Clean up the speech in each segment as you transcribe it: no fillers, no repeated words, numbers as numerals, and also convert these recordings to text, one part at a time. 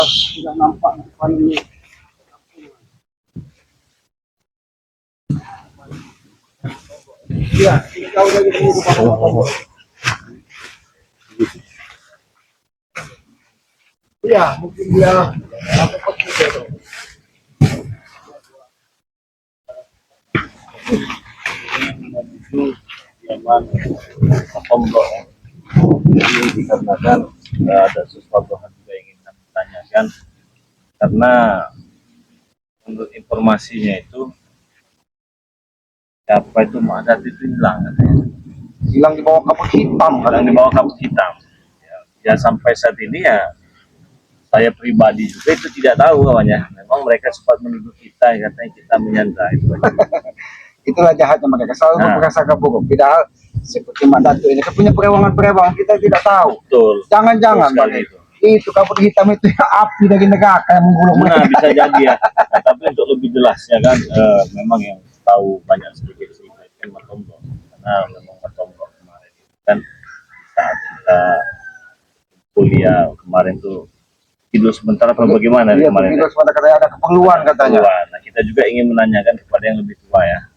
Tidak nampak depan ini. Iya, kau dari dulu kepada Allah. Iya, mungkin dia apa itu. Itu memang tombol ya. Ini dikarenakan ada sesuatu hal juga yang ingin kami tanyakan, karena menurut informasinya itu siapa itu Madat itu hilang katanya. Hilang di bawah kapal hitam, Hilang di bawah kabut hitam. Ya sampai saat ini ya saya pribadi juga itu tidak tahu kawannya. Memang mereka sempat menuduh kita, katanya kita menyandra itu. Itulah jahatnya mereka, selalu berprasangka buruk. Padahal seperti Mak Datu ini kan punya perewangan-perewangan kita tidak tahu. Betul. Jangan-jangan itu kabut hitam itu api dari neraka yang menggulung mereka. Nah, bisa jadi ya. Nah, tapi untuk lebih jelasnya kan, memang yang tahu banyak sedikit kan Matombok. Karena memang Matombok kemarin itu kan saat kita kuliah kemarin tuh tidur sebentar apa bagaimana iya, kemarin? tidur sebentar, katanya ada keperluan katanya. Nah, kita juga ingin menanyakan kepada yang lebih tua ya.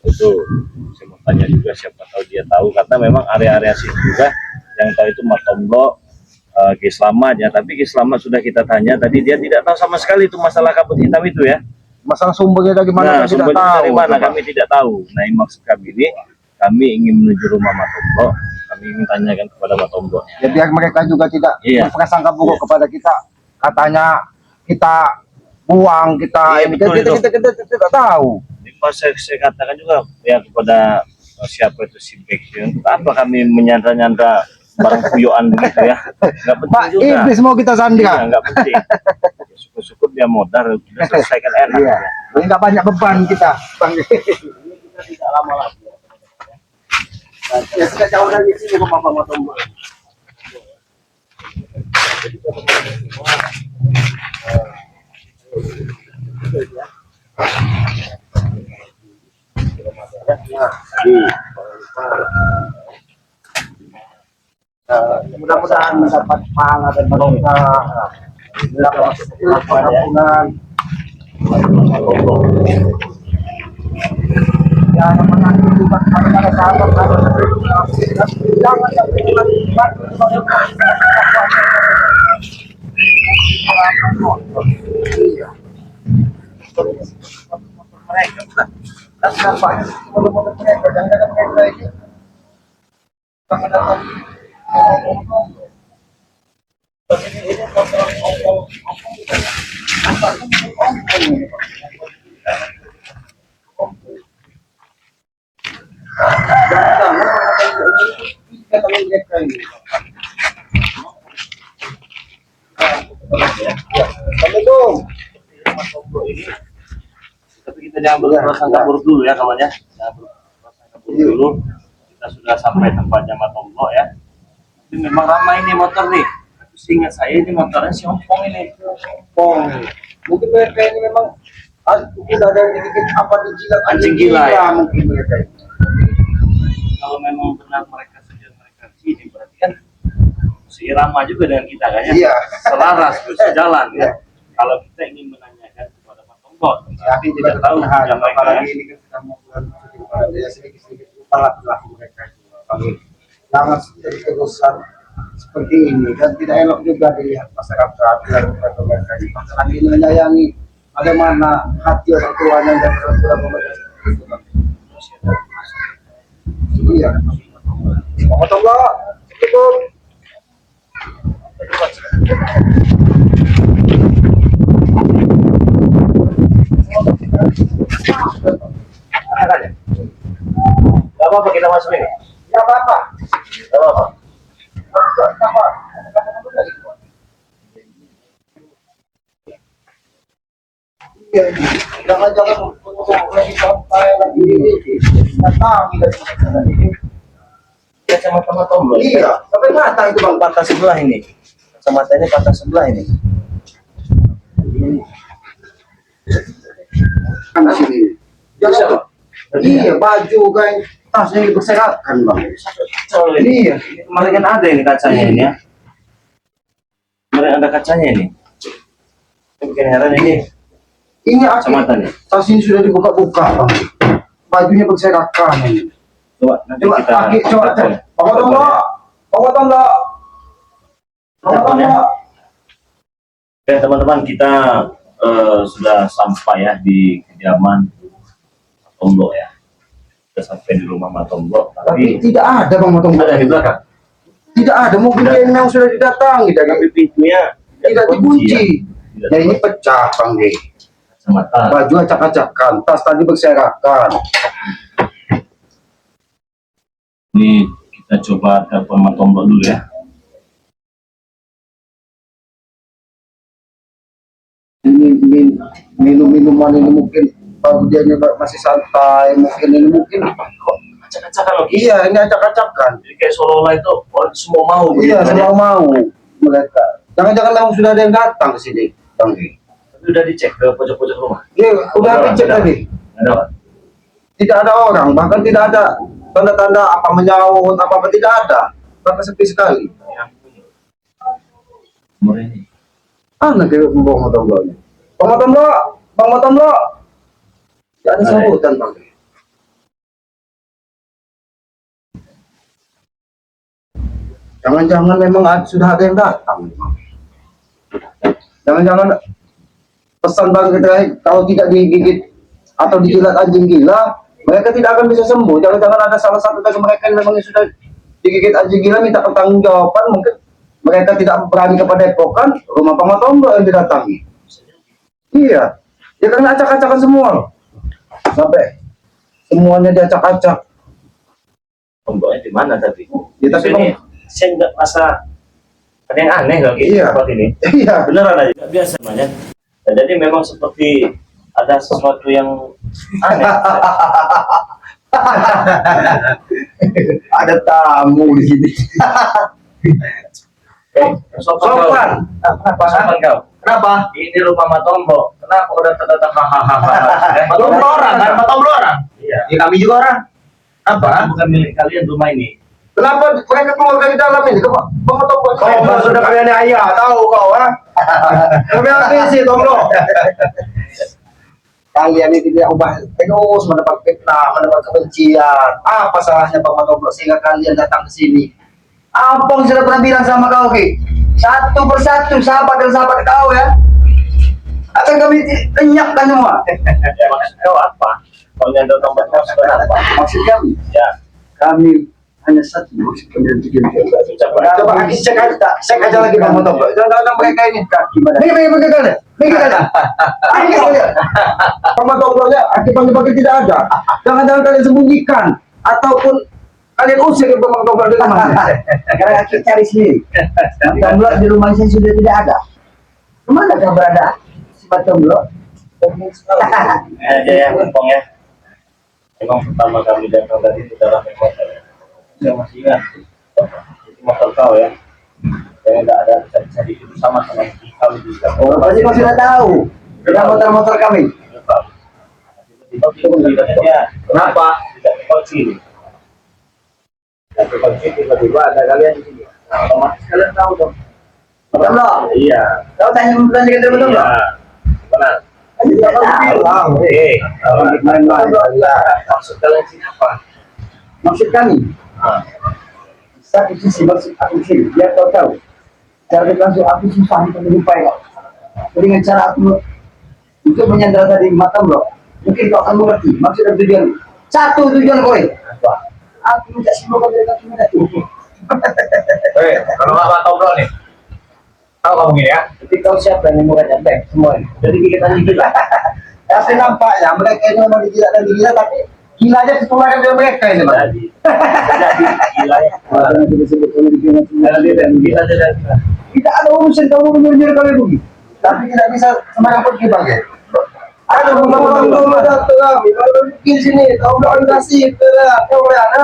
Itu saya mau tanya juga, siapa tahu dia tahu, karena memang area-area sini juga yang tahu itu Matombok, Ki Slamet ya. Tapi Ki Slamet sudah kita tanya tadi, dia tidak tahu sama sekali itu masalah kabut hitam itu ya. Masalah sumbernya dari mana? Nah, sumbernya dari mana kami tidak tahu. Nah, maksud kami ini, kami ingin menuju rumah Matombok, kami ingin tanyakan kepada Matombok. Ya biar mereka juga tidak berprasangka buruk kepada kita. Katanya kita buang, kita ini kita tidak tahu. Saya katakan juga ya kepada siapa itu si Bekir, untuk apa kami menyandra-nyandra barang kuyuan begitu ya, nggak penting Pak, juga. iblis mau kita sandra. Iya, nggak penting. Syukur-syukur dia modal, udah selesaikan enak. Iya. Jadi nggak banyak beban kita. Kita tidak lama lagi. Ya sudah jauh dari sini ke Bapak Matombok. Mudah-mudahan mendapat pahala dan barokah, mendapat ampunan. Ya, menanti juga kepada sahabat jangan sampai Tapi kita jangan berprasangka buruk dulu ya kawan ya. Jangan berprasangka buruk dulu. Kita sudah sampai tempatnya Matombok ya. Tapi memang ramai ini motor nih. Seingat saya ini motornya si Ompong ini. Ompong. Mungkin mereka ini memang sudah ada sedikit apa dijilat Anjing gila ya. Mungkin mereka. Kalau memang benar mereka sudah mereka sini, berarti kan seirama juga dengan kita kan ya. Iya. Selaras, sejalan ya. Kalau kita ingin menanyakan kepada Matombok, tapi tidak tahu yang mereka apalagi ini kan sedang membulan ya, sedikit-sedikit lupa mereka. Jangan terus-terusan seperti ini, dan tidak elok juga dilihat masyarakat dan mereka di pasangan ini menyayangi bagaimana hati orang tuanya dan orang tua pemerintah. Iya. Matombok, cukup. Gak apa-apa kita masuk ini. Gak apa-apa. Gak apa-apa. Jangan-jangan lagi santai lagi datang dari sana ini. Kacamata Matombok. Iya, sampai mata itu bang. Patah sebelah ini. Kacamata ini patah sebelah ini. Kan sini. Jangan. Iya, baju kan tasnya berserakan bang. Iya. Kemarin kan ada ini kacanya ini ya. Kemarin ada kacanya ini. Bikin heran ini Ini aki, kacamata nih. tas ini sudah dibuka-buka, Bang. Bajunya berserakan ini. Coba nanti Coba kita aki, coba cek. Potong lo. Oke teman-teman, kita sudah sampai ya di kediaman Matomblo ya. Sudah sampai di rumah Matomblo, Tapi tapi tidak ada Bang Motong. ada di belakang. Tidak ada mobil yang sudah didatangi Tapi dari pintunya tidak dikunci. Tidak Ya ini pecah Bang deh. kacamata. Baju acak-acakan, tas tadi berserakan. Ini kita coba telepon Matomblo dulu ya. Ini minum-minuman ini mungkin kalau dia masih santai, mungkin ini mungkin Acak-acakan loh. iya ini acak-acakan. Jadi kayak seolah-olah itu orang semua mau. Iya, begitu kan ya. semua mau mereka. Jangan-jangan memang sudah ada yang datang ke sini, Bang. Tapi udah dicek ke pojok-pojok rumah. Iya, udah Ada, dicek ada. tadi. Ada Pak? Tidak ada orang, bahkan tidak ada tanda-tanda apa menyaut, apa-apa tidak ada. Bahkan sepi sekali. Umur ini. Anak kayak Bang Motonglo. Bang Motonglo, Bang Motonglo. Tidak ada Ada. sambutan, Bang. Jangan-jangan memang sudah ada yang datang. Jangan-jangan pesan Bang kita kalau tidak digigit atau dijilat anjing gila, mereka tidak akan bisa sembuh. Jangan-jangan ada salah satu dari mereka yang memang sudah digigit anjing gila minta pertanggungjawaban, mungkin mereka tidak berani kepada Depokan, rumah Bang Motonglo yang didatangi. Iya, ya karena acak-acakan semua loh. Sampai semuanya diacak-acak. Tomboknya di mana tadi? Ya, tapi ini saya nggak merasa ada yang aneh loh gitu Iya. seperti ini. Iya, Beneran aja, nggak biasa namanya. Nah, jadi memang seperti ada sesuatu yang aneh. ada tamu di sini. Sopan. Kenapa sopan kau? Kenapa? Ini rumah Matomblo. Kenapa udah terdatang hahaha? Matomblo orang kan? Matomblo orang. Iya. Ya kami juga orang. Apa? Bukan milik kalian rumah ini. Kenapa mereka keluar dari dalam ini? Bang Motonglo. Kau sudah kalian ayah, tahu kau ah? Kami habis sih, Tonglo. Kalian ini tidak ubah terus mendapat fitnah, mendapat kebencian. Apa salahnya Bang Motonglo sehingga kalian datang ke sini? Ampong sudah pernah bilang sama kau, Ki. Satu persatu sahabat dan sahabat kau ya. Akan kami lenyapkan semua. Ya maksud kau apa? Kau yang datang berkau apa? Maksud kami, Ya. kami hanya satu maksud kami dan tujuan kami. Coba Aki cek aja lagi Bang Motonglo. Jangan mereka ini kaki badan. Ini kalian. Bang Motonglo nya Aki panggil tidak ada. Jangan-jangan kalian sembunyikan ataupun kalian usir ke Bang Motonglo dari mana? Karena Aki cari sendiri. Motonglo di rumah saya sudah tidak ada. Kemana kau berada? Si Motonglo. Aja ya, Pong ya. Memang pertama kami datang tadi sudah ramai motor. Saya masih ingat itu motor kau ya. Saya nggak ada bisa itu sama kau juga. Oh, pasti kau sudah tahu. Dengan motor-motor kami. Tiba-tiba Kenapa? tidak kunci. Tidak kunci tiba-tiba ada kalian di sini. Nah, otomatis kalian tahu dong. Motonglo. Iya. Kau tanya ke Motonglo. Iya. Gimana? Tahu. Main-main. Maksud kalian sini apa? Maksud kami, satu sisi maksud aku sini, biar kau tahu. Cara langsung aku susah untuk menjumpai kau. Dengan cara aku untuk menyandera tadi Motonglo, mungkin kau akan mengerti maksud dan tujuan. Satu tujuan kau. Aku minta semua kau dari kaki mereka. Kalau nggak Matomblo nih, tahu kamu gini ya? Tapi kau siapa yang mukanya baik semua ini? Jadi kita gila. Tapi nampaknya mereka ini memang digila dan digila, tapi gilanya ketularan dari mereka ini, Bang. Jadi gila ya. Yang disebut oleh Gila tidak. tidak ada urusan kamu menyuruh kami begini, tapi tidak bisa sembarang pergi Bang ya. Ada orang dulu datang kami, kalau bikin sini, tahu nggak organisasi, kau ada.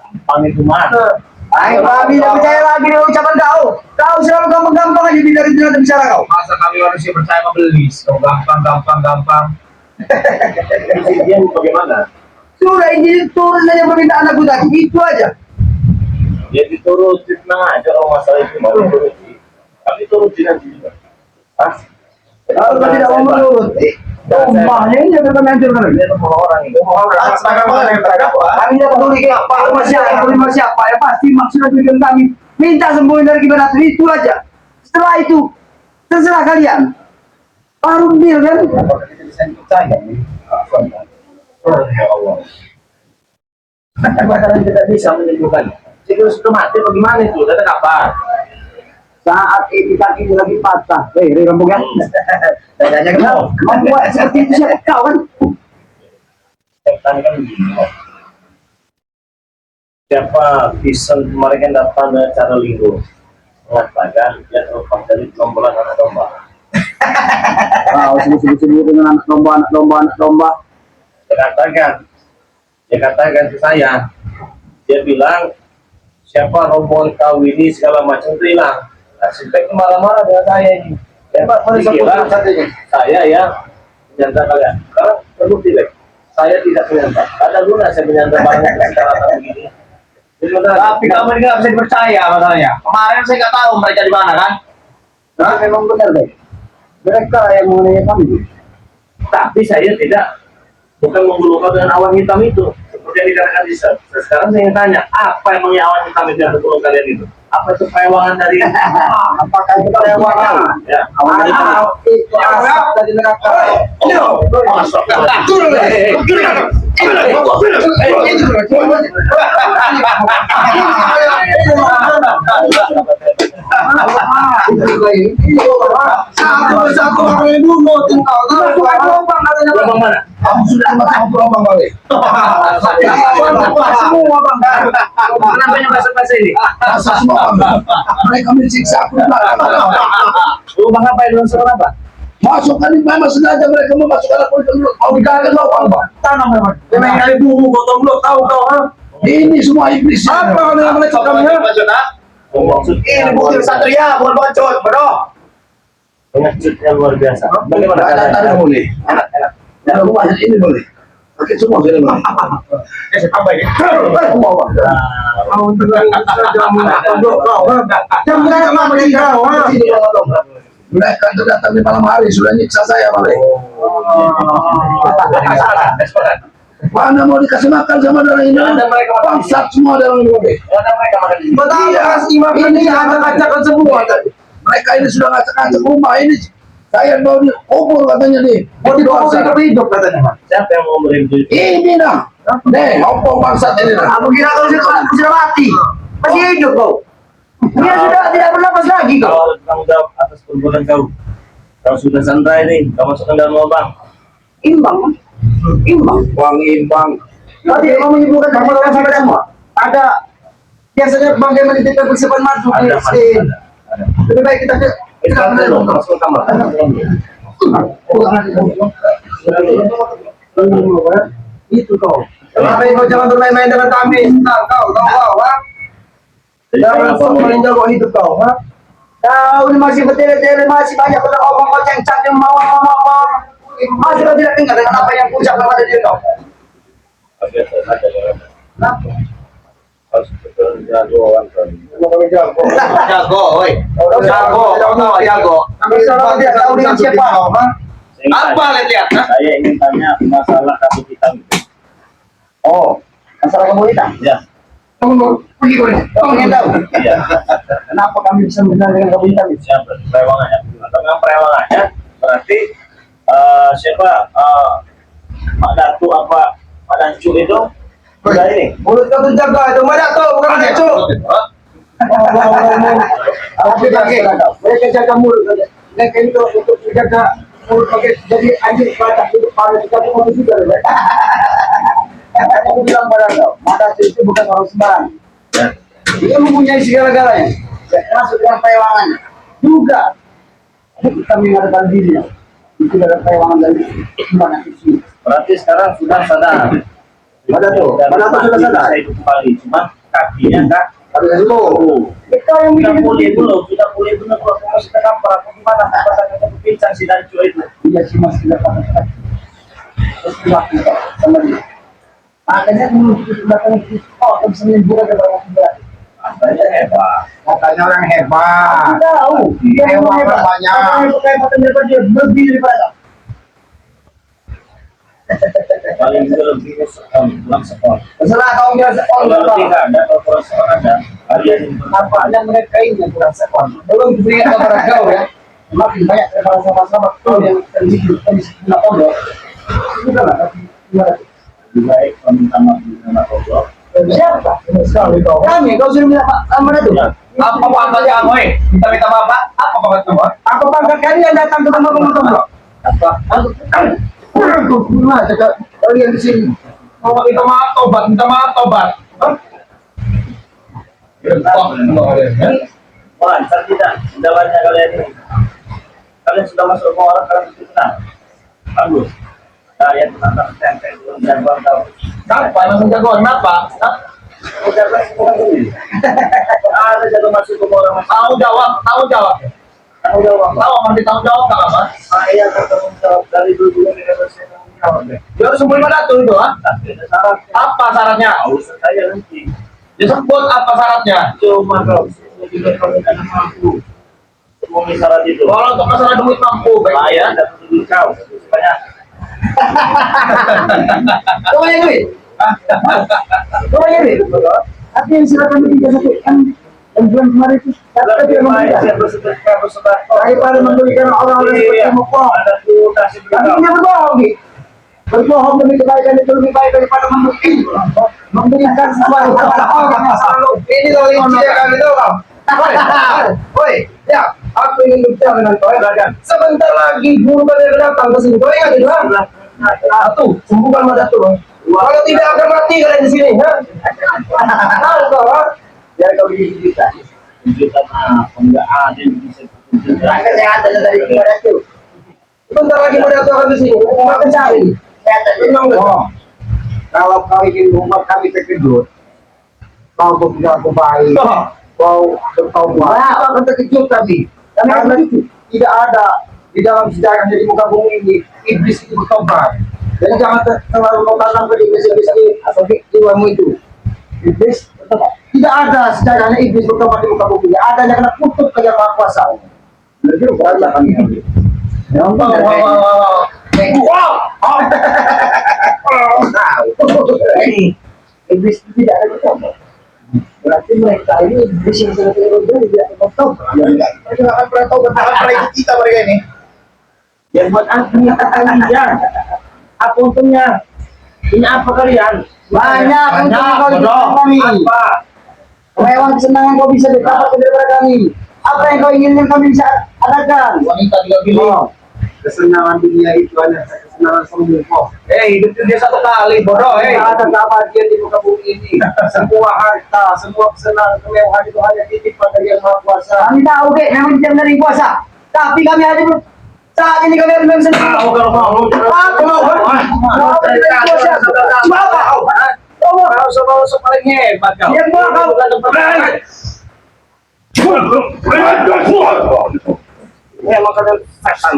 Gampang itu mana? Ayo kami tidak percaya lagi dengan ucapan kau. Kau selalu gampang-gampang aja bicara bicara kau. Masa kami manusia percaya membeli? Kau gampang. Dia bagaimana? Sudah ini turun saja permintaan aku tadi, itu aja. Dia diturutin aja kalau masalah itu mau dituruti. Kami turutin nanti juga. Hah? Kalau tidak mau menuruti, rumahnya ini jangan manajer Dia nomor orang itu. kami tidak peduli apa rumah siapa ya pasti maksudnya tujuan kami minta sembuhin dari gimana itu aja. Setelah itu terserah kalian. Baru deal kan? Ya Allah. Kalian tidak bisa menyembuhkan. Jika sudah mati bagaimana itu? Ada kabar? Saat ini kaki lagi patah. Rambung ya. Tanya kenal. Membuat seperti itu siapa kau kan? Setan kan begini. Siapa Vision kemarin kan datang dengan cara linggo mengatakan dia terlepas dari gerombolan anak domba. Sebut-sebut dengan anak domba. Dia katakan ke saya, dia bilang siapa rombongan kau ini segala macam itu hilang. Nah, Simpek marah-marah dengan saya ini. Dikira saya yang menyandra kalian. Sekarang terbukti deh, saya tidak menyandra. Ada guna saya menyandra barangnya secara begini. Tapi kamu ini nggak bisa dipercaya masalahnya. Kemarin saya nggak tahu mereka di mana kan? Nah, memang benar deh. Mereka yang mengenai kami. Tapi saya tidak, bukan menggulungkan dengan awan hitam itu seperti yang dikatakan di set. Sekarang saya ingin tanya, apa emangnya awan hitam itu yang tergulung kalian itu? Apa itu perewangan dari Apakah itu perewangan? ya, Awan hitam itu asap dari neraka. masuk Satu orang ibu mau tinggal. lubang mana? Kamu sudah masuk gelombang balik. Semua bang. Kenapa yang bahasa ini? Masa semua bang. Mereka mensiksa aku. Lubang apa yang belum apa? Masukkan ini memang sengaja mereka memasukkan aku ke mulut. Mau dikatakan lubang bang. Tanam memang. Memang kali bumbu gotong belum tahu kau ha? Ini semua iblis. Apa yang mereka kami ha? Maksud Ini bukti satria bukan pengecut, bro. pengecutnya luar biasa. Bagaimana Ada caranya? boleh. Ada rumah ini boleh. Pakai semua sini bang. Saya tambah ya. Semua bang. Mau dengan jamu kau ha? Jam berapa mereka ha? Mereka itu datang di malam hari sudah nyiksa saya bang. Mana mau dikasih makan sama darah ini? Bangsat semua dalam ini. Betul kasih makan ini acak-acakan semua tadi. Mereka ini sudah ngacak-ngacak rumah ini. Saya mau dikubur katanya nih. Mau dikubur hidup katanya. Siapa yang mau beri itu? Ini dah. Deh, ompong bangsat ini dah. Aku kira kau sudah mati. Masih hidup kau. Dia sudah tidak bernapas lagi kau. Kau harus tanggung jawab atas perbuatan kau. Kau sudah santai nih, kau masukkan dalam lubang. Imbang. Bang imbang. Tadi mau menyebutkan kepada semua. Ada biasanya bangkai menitipkan persiapan masuk. Ada. Lebih baik kita ke Masuk kamar. itu kau. Kenapa kau jangan bermain-main dengan kami? Nah, kau ha? Jangan sok menjaga hidup kau, ha? Kau ini masih bertele-tele, masih banyak benar omong kau cengcang yang mau. Masih kau tidak dengar dengan apa yang kucap kepada diri kau. Kenapa? Harus berjagoan kan. Mau kami jago. Jago, woi. Jago. Kami selalu tidak tahu dengan siapa kau, ha? Apa lihat? Saya ingin tanya masalah kabut hitam. Oh, masalah kamu hitam. Ya, Kamu pergi kau ini. Kamu ingin tahu? iya. Kenapa kami bisa mengenal dengan kamu hitam? Siapa? Perewangannya. Atau memang perewangannya berarti siapa? Pak Datu apa Pak Dancu itu? Udah ini. Mulut kau terjaga itu mana tuh? Bukan kecu. Tapi bagi mereka jaga mulut. Mereka itu untuk menjaga mulut pakai jadi anjing batas hidup pada kita pun juga. Aku bilang pada kau, mata itu bukan orang sembarang. Dia mempunyai segala-galanya. Termasuk dengan perewangannya. Juga kita mengadakan dirinya. Itu ada perewangan dari mana itu. Berarti sekarang sudah sadar. Mana tuh? Mana tuh sudah sadar? Saya itu kembali, cuma kakinya enggak. Harus itu. Kita yang Sudah bikin pulih dulu, sudah pulih dulu. Kalau kamu masih terkampar, atau gimana? Kata-kata pincang si Dancu itu. dia sih masih dapat terus dilakukan sama dia. Makanya dulu kita belakang itu, oh, bisa menyembuhkan dari orang sebelah. Katanya hebat. Katanya orang hebat. Aku tahu. Dia Hebat memang hebat. namanya. Apa yang kehebatan daripada dia lebih daripada. Paling juga lebih sekon, pulang sekon. Masalah kau bilang sekon Kalau lebih berapa? nggak ada, kalau kurang sekon ada. Kalian Nampaknya mereka ini yang kurang sekon. Belum diberikan kepada kau ya. Makin banyak daripada sama-sama kau yang terlibat di sebelah pondok. Sudah lah, tapi gimana? lebih baik meminta maaf dengan Allah. Siapa? Sekali kau. Kami, kau sudah minta maaf mana tu? Apa pangkatnya kamu? Minta maaf Pak? Apa pangkat kamu? Apa pangkat kalian datang ke rumah kamu tahu? Apa? Kurang cakap kalian di sini. Mau minta maaf tobat, minta maaf tobat. Lancar tidak jalannya kalian ini. Kalian sudah masuk rumah orang, kalian itu tenang. Bagus. Kalian tenang, tempe, belum jagoan tahu. Kenapa? Emang jagoan kenapa? Jagoan semua ini. Ada jago masuk rumah orang. Tahu jawab, tahu jawab. Tahu jawab. Tahu mau ditanggung jawab nggak apa? Saya bertanggung jawab dari dulu ini harus saya tanggung jawab. Dia harus sembuhin pada tuh itu, ah? Tapi ada syarat. Apa syaratnya? Urusan saya nanti. Disebut apa syaratnya? Cuma kau juga kami tidak mampu memenuhi syarat itu. Kalau untuk masalah duit mampu, baik Saya ya. tidak peduli kau. Banyak. Kau banyak duit? Kau banyak duit? Tapi yang silakan bertiga satu kan yang bulan kemarin itu kata dia memberikan. Daripada memberikan orang-orang seperti Moko. Ada tuh kasih Tapi beritahu. dia berbohong nih. Berbohong demi kebaikan itu lebih baik daripada memberikan sesuatu kepada orang yang selalu Ini loh yang dia kami tahu kau. Woi, ya, aku ingin berbicara dengan kau ya. Sebentar lagi guru kalian datang ke sini. Kau ingat itu? Satu, sembuhkan mata tuh. Kalau tidak akan mati kalian di sini, ha? Tahu kau, ha? biar kau dijuta. Tunjukkan apa? Enggak ada yang bisa tunjukkan. Kesehatan dari kepada itu. Sebentar lagi mau datang ke sini. Makan cari. Kesehatan Memang betul. Oh, kalau kau ingin membuat kami terkejut, kau berperilaku baik, kau bertaubat, kau akan terkejut kami. Karena tidak ada di dalam sejarah di muka bumi ini iblis itu bertobat. Jadi jangan terlalu kau tanam ke iblis ini atau di jiwamu itu. Iblis bertobat. Tidak ada sejarahnya iblis bertobat di muka bumi. Adanya kena kutuk ke yang maha kuasa. Benar juga Allah kami. Iblis itu tidak ada bertobat. Berarti mereka ini iblis yang sudah tidak bertobat. Mereka akan pernah tahu tentang apa itu kita mereka ini. Yang buat akhirnya kalian. Apa untungnya? Ini apa kalian? Banyak untuk kau bodoh. kami. Apa? Kemewahan kesenangan kau bisa dapat daripada kami. Apa yang kau inginkan kami bisa adakan. Wanita juga pilih. Oh, kesenangan dunia itu hanya kesenangan sombong. Hidup dia satu kali, bodoh. Tidak ada kebahagiaan di muka bumi ini. Semua harta, semua kesenangan, kemewahan itu hanya titipan dari yang maha kuasa. Kami tahu deh, memang jam dari kuasa. Tapi kami ada saat ini kami harus memang sendiri. Tahu kalau mau. Aku mau. Mau dari kuasa. Bapak. Kau paling hebat kau. Yang mau kau. Memang kalian setan.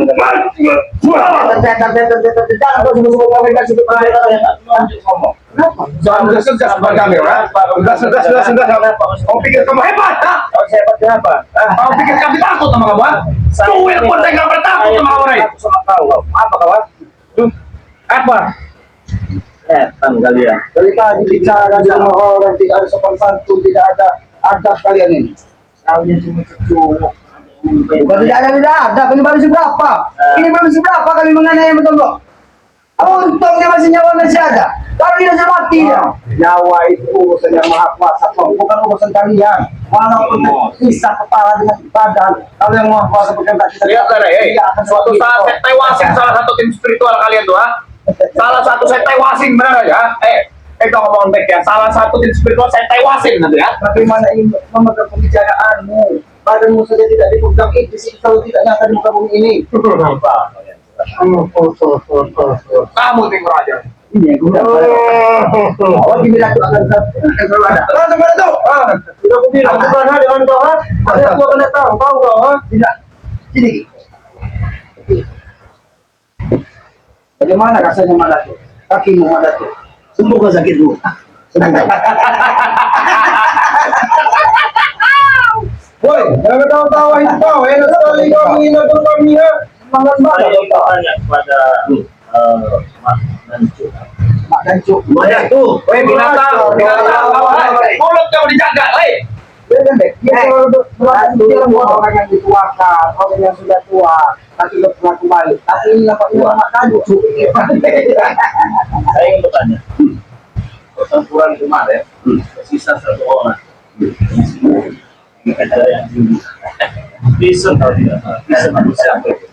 Jangan kau sebut-sebut kami kasih Ngomong. Kenapa? Sudah sudah seperti kami, ya. Sudah. Kau pikir kamu hebat, ha? Kalau saya hebat kenapa? Kau pikir kami takut sama kamu, ha? Tuwil pun saya nggak pernah takut sama kamu, Ray. Aku sama kau. Apa kawan? Apa? Setan kalian. Dari tadi bicara sama orang tidak ada sopan santun, tidak ada adab kalian ini. Kalian cuma keculuk. Bukan tidak ada. Ini baru seberapa? Ini baru seberapa kami mengenai betul kok? Untungnya masih nyawa masih ada. Kalau tidak sudah mati ya. Nyawa itu urusan yang maha kuasa, bukan urusan kalian. Walaupun bisa kepala dengan badan, kalau yang maha kuasa berkata kita Lihatlah, Ray. tidak akan Suatu seperti saat itu. saya tewasin salah satu tim spiritual kalian tuh, ha? Salah satu saya tewasin, benar aja. Kau ngomong baik ya. Salah satu tim spiritual saya tewasin nanti, ya. Bagaimana ini memegang pembicaraanmu? Badanmu saja tidak dipegang iblis itu kalau tidak nyata di muka bumi ini. Apa kalian? Kamu tinggal aja. Ini gue udah oh dibilang itu akan selalu ada. Langsung pada tuh. Sudah aku bilang bukan dengan kau ha. Ada aku akan datang. Tahu kau ha? Tidak. Sini. Bagaimana rasanya malah tuh? Kakimu malah tuh. Sembuh kau sakitmu. Sembuh. Jangan tahu-tahu itu kau, enak sekali kau menghina kami ya. Mangan Saya banget. ingin bertanya kepada Mak Nancu. Mak Dancuk. Banyak tuh, weh binatang, mulut kamu dijaga, weh. Dia orang yang dituakan, orang yang sudah tua, tapi tidak pernah kembali. Tapi ini apa ini Mak Dancuk? Saya ingin bertanya. Pertempuran kemarin, tersisa 1 orang. Ini ada yang tinggi. Bisa atau tidak? Bisa atau siapa itu?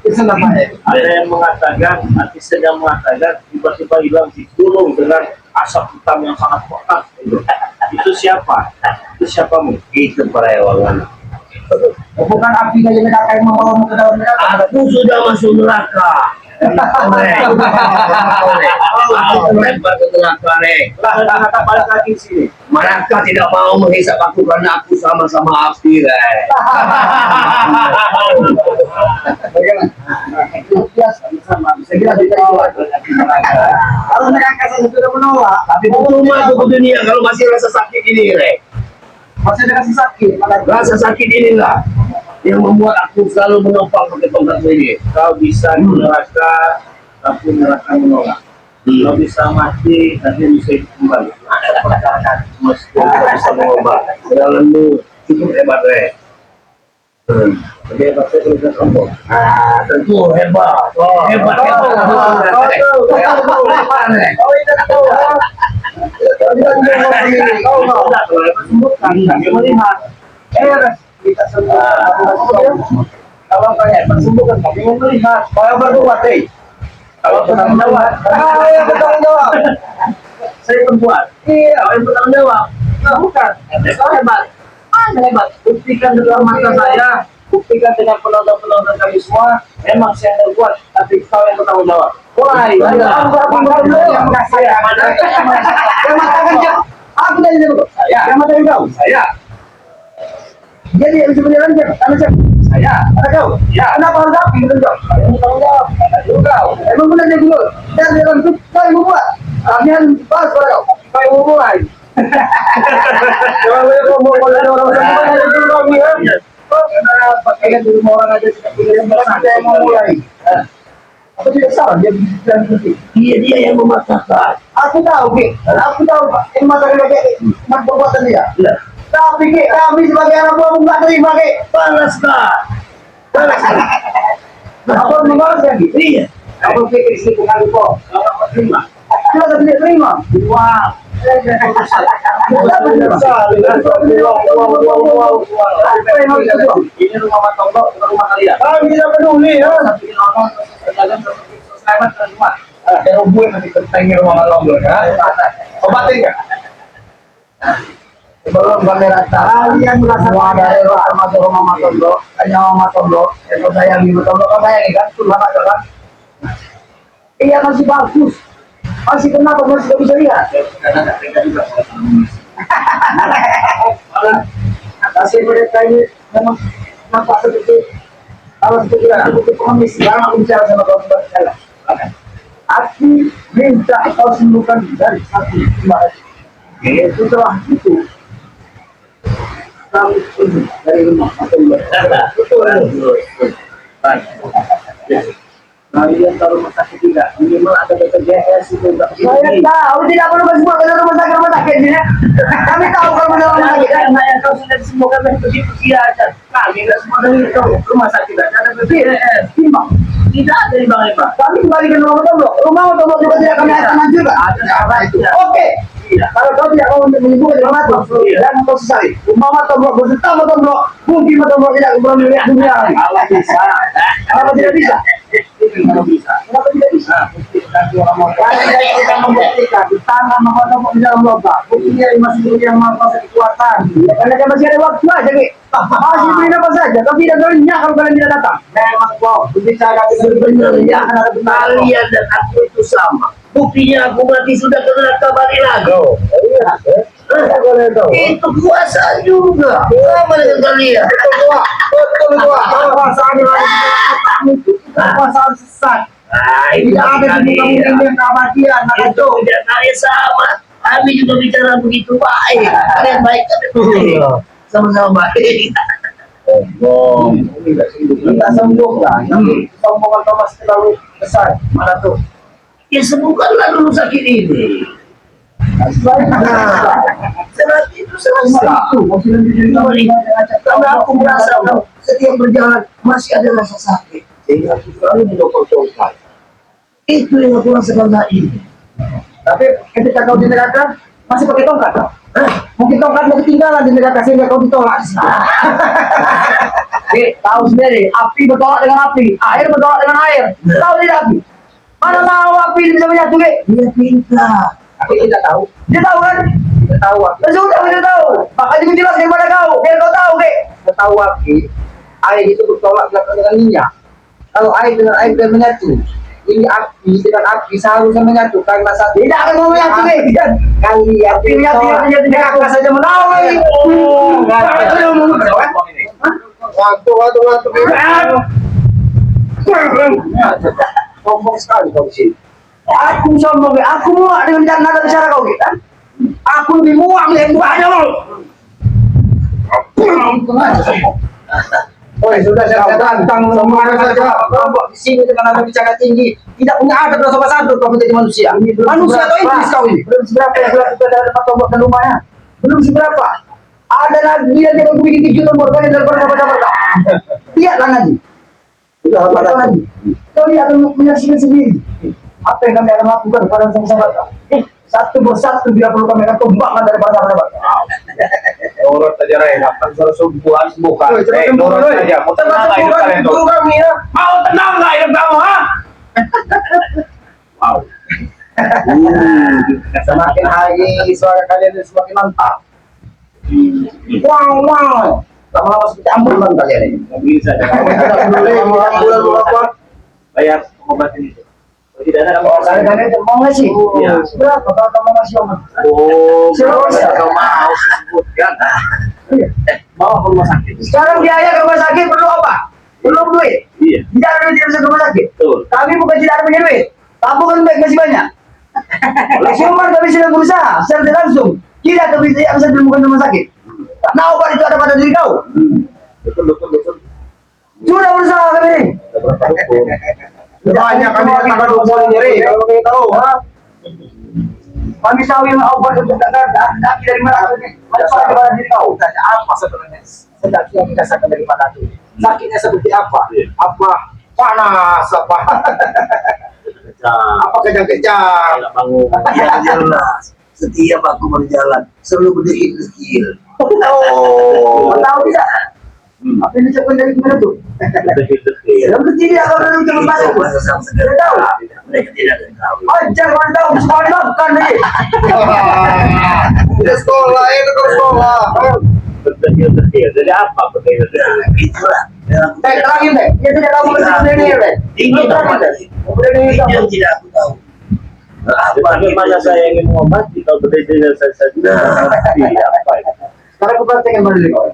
Isan namanya. Ada yang mengatakan, artisan yang mengatakan tiba-tiba hilang di gunung dengan asap hitam yang sangat pekat. Itu siapa? Itu siapa mungkin? Itu para hewan. Bukan api dari neraka yang membawamu ke dalam neraka. Aku sudah masuk neraka. Lempar ke neraka, Rek. Neraka balik lagi di sini. Mereka tidak mau menghisap aku karena aku sama-sama api, Rek. Bagaimana? Biasa sama. Saya kira bisa jual. Kalau neraka saja sudah menolak, Tapi percuma aku ke dunia kalau masih rasa sakit ini, Rek. masih ada kasih sakit. Rasa sakit inilah yang membuat aku selalu menopang pakai tongkatku ini. Kau bisa di neraka, tapi neraka menolak. Kau bisa mati, tapi bisa hidup kembali. Mesti kau bisa mengubah. Jalanmu cukup hebat, Rek. Jadi hebat saya terus sombong. Tentu hebat. Hebat. Kami melihat. Kita semua Kalau kalian bersembuhkan, kami mau melihat. kalau berdua, Kalau bertanggung jawab, yang bertanggung jawab. saya perempuan. Iya. Kalau yang bertanggung jawab, Nah, bukan. kau hebat. Hebat. Buktikan dengan mata saya. Buktikan dengan penonton-penonton kami semua. Memang saya yang berbuat, tapi kau yang bertanggung jawab. Mulai. Yang merasa ya. Yang mengatakan dia. Aku dari dulu. Yang mengatakan kau. Saya. Jadi yang sebenarnya karena siapa? Saya. Ada kau? Ya. Kenapa harus aku yang bertanggung jawab? Saya yang bertanggung jawab. Kau. Emang benar dia dulu. Dan dalam itu kau yang membuat. Kami yang bahas pada kau. Kau yang memulai. Kalau yang ngomong pada orang sama yang dulu kami ya. Karena pakaian di rumah orang aja tidak punya yang berasa yang memulai. Apa tidak salah dia bilang begitu. Dia yang mematahkan. Aku tahu, Ki. Aku tahu, Pak. Ini masalah kayak perbuatan dia. Ya. Tapi Ki, kami sebagai anak buah nggak terima, Ki. Panas kah? Apa mengawas ya, Ki? Iya. Apa pikir istri kali kok? Kalau terima. Kita tidak terima. Wah. Ini rumah Matondo, bukan rumah kalian. Kami tidak peduli ya. Tapi nonton terus subscriber terus rumah. Ada gue nanti kentengnya rumah malam kan? Obatin nggak? Sebelum kamera kalian merasa dari rumah Matondo, hanya rumah Matondo, itu saya di Matondo, kau sayang kan? Sudah ada kan? Iya masih bagus, masih kenapa masih tidak bisa lihat? Kasih mereka ini memang nampak seperti kalau seperti itu pengemis. Sekarang aku bicara sama kawan-kawan saya. Aku minta kau sembuhkan dari sakit kemarin. Setelah itu kami pergi dari rumah atau kalian tahu rumah sakit tidak? Minimal ada BPJS itu enggak. Saya tahu tidak perlu semua ke rumah sakit ini. Kami tahu kalau benar rumah sakit. Saya kau sudah disembuhkan dari usia aja. Kami tidak semua dari itu rumah sakit ada BPJS. Timbang. Tidak ada di Bang Eva. Kami kembali ke rumah Tombok. Rumah Tombok juga tidak kami akan juga. Ada apa itu? Oke. Tidak. Kalau kau tidak mau menyembuhkan rumah Tombok, jangan kau sesali. Rumah Tombok beserta Tombok, mungkin Tombok tidak pernah melihat dunia lagi. Kalau bisa. Kenapa tidak bisa? Kalau bisa. Kenapa tidak bisa? Kalian kita membuktikan di tangan Mama Tombok di dalam logam. Buktinya masih punya masa kekuatan. Karena kan masih ada waktu aja, Ki. Masih beri apa saja. Tapi tidak kerenyak kalau kalian tidak datang. Memang kau berbicara Sebenarnya kalian dan aku itu sama. Buktinya aku mati sudah ke neraka balik lagi. Itu kuasa juga. Sama dengan kalian. Betul tua. Perasaan perasaan sesat. Nah, itu Tidak ada di muka kalian. mungkin kematian. Itu tidak kalian sama. Kami juga bicara begitu baik. Kalian baik tapi begitu. sama-sama baik. Kita sembuhkan, tapi sombongan Thomas terlalu besar. Mana tuh? Ya sembuhkanlah dulu sakit ini. Nah, setelah itu selesai. Karena aku merasa setiap berjalan masih ada rasa sakit, sehingga aku selalu mendoktор tongkat. Itu yang aku rasakan saat ini. Tapi ketika kau di neraka masih pakai tongkat. Mungkin tongkatmu ketinggalan di neraka sehingga kau ditolak. Tahu sendiri, api bertolak dengan api, air bertolak dengan air. Tahu tidak api? Mana tahu api bisa menyatu, Ge? Dia pintar. Aku tidak tahu. Dia tahu kan? Tidak tahu. Ya sudah, dia tahu. Makanya aku jelaskan kepada kau, biar kau tahu, Ge. Tidak tahu api. Air itu bertolak belakang dengan minyak. Kalau air dengan air dan menyatu, ini api dengan api seharusnya menyatu karena satu. Tidak akan mau menyatu, Ge. Kali api menyatu neraka saja menahu. Waktu. Sombong sekali kau di sini. Aku sombong, Ge. Aku muak dengan nada bicara kau, Ge. Aku lebih muak melihat mukanya lo. Oh, sudah saya tantang semuanya saja. Kelompok di sini dengan nada bicara tinggi, tidak punya adab dan sopan santun kau menjadi manusia. Manusia atau iblis kau ini? Belum seberapa yang gelap itu ada tombok dan rumahnya. Belum seberapa. Ada lagi yang jangan bikin kejutan berbanyak daripada mereka. Lihatlah nanti. Sudah apa lagi? Kau lihat akan menyaksikan sendiri. Apa yang kami akan lakukan pada sahabat. Satu persatu bila perlu kami akan tumbangkan daripada sahabat. Nurut saja Ray, akan sersembuhan sembuhkan. Nurut saja. Mau tenang nggak hidup kalian tuh? Kami ya. Mau tenang nggak hidup kamu, ha? Wow. Semakin hari suara kalian semakin mantap. Wow. Lama-lama seperti ambulan kalian ini. Nggak bisa. Ambulan. Bayar pengobatan itu. Kalau tidak ada kamu Kalian itu mau nggak sih? Iya. Berapa kalau kamu masih om? Oh, Serius? kalau mau sebutkan. Bawa ke rumah sakit. Sekarang biaya ke rumah sakit perlu apa? Belum duit. Iya. Tidak ada duit tidak bisa ke rumah sakit. Betul. Kami bukan tidak ada punya duit. Tabungan baik masih banyak. Cuma kami sedang berusaha secara tidak langsung. Tidak kami tidak bisa menemukan rumah sakit. Karena obat itu ada pada diri kau. Betul. Sudah berusaha kami ini. Banyak kami katakan dukun ini, Ray. Kalau kalian tahu, ha? Kami tahu yang obat untuk kaki dari mana ini. Ada pada diri kau. Tanya apa sebenarnya sedang yang dirasakan dari mana itu? Sakitnya seperti apa? Apa panas apa? Apa kejang-kejang? Tidak bangun. Yang jelas, setiap aku berjalan selalu berdehil-dehil. Oh, tahu tidak? Apa yang diucapkan dari mana tuh? Betul. Yang kecil kalau dari ucapan bahasa itu. Bahasa sama sekali. Tidak tahu. Mereka tidak akan tahu. Ajar kalau tahu sekolah dilakukan lagi. Di sekolah, itu ke sekolah. Betul. Jadi apa betul? Itulah. Terangin deh. Dia tidak tahu betul ini deh. Ini apa tadi? Yang tidak aku tahu. Tapi mana saya ingin mengobati kalau berbeda saya tidak apa itu. Sekarang aku praktekkan balik kau.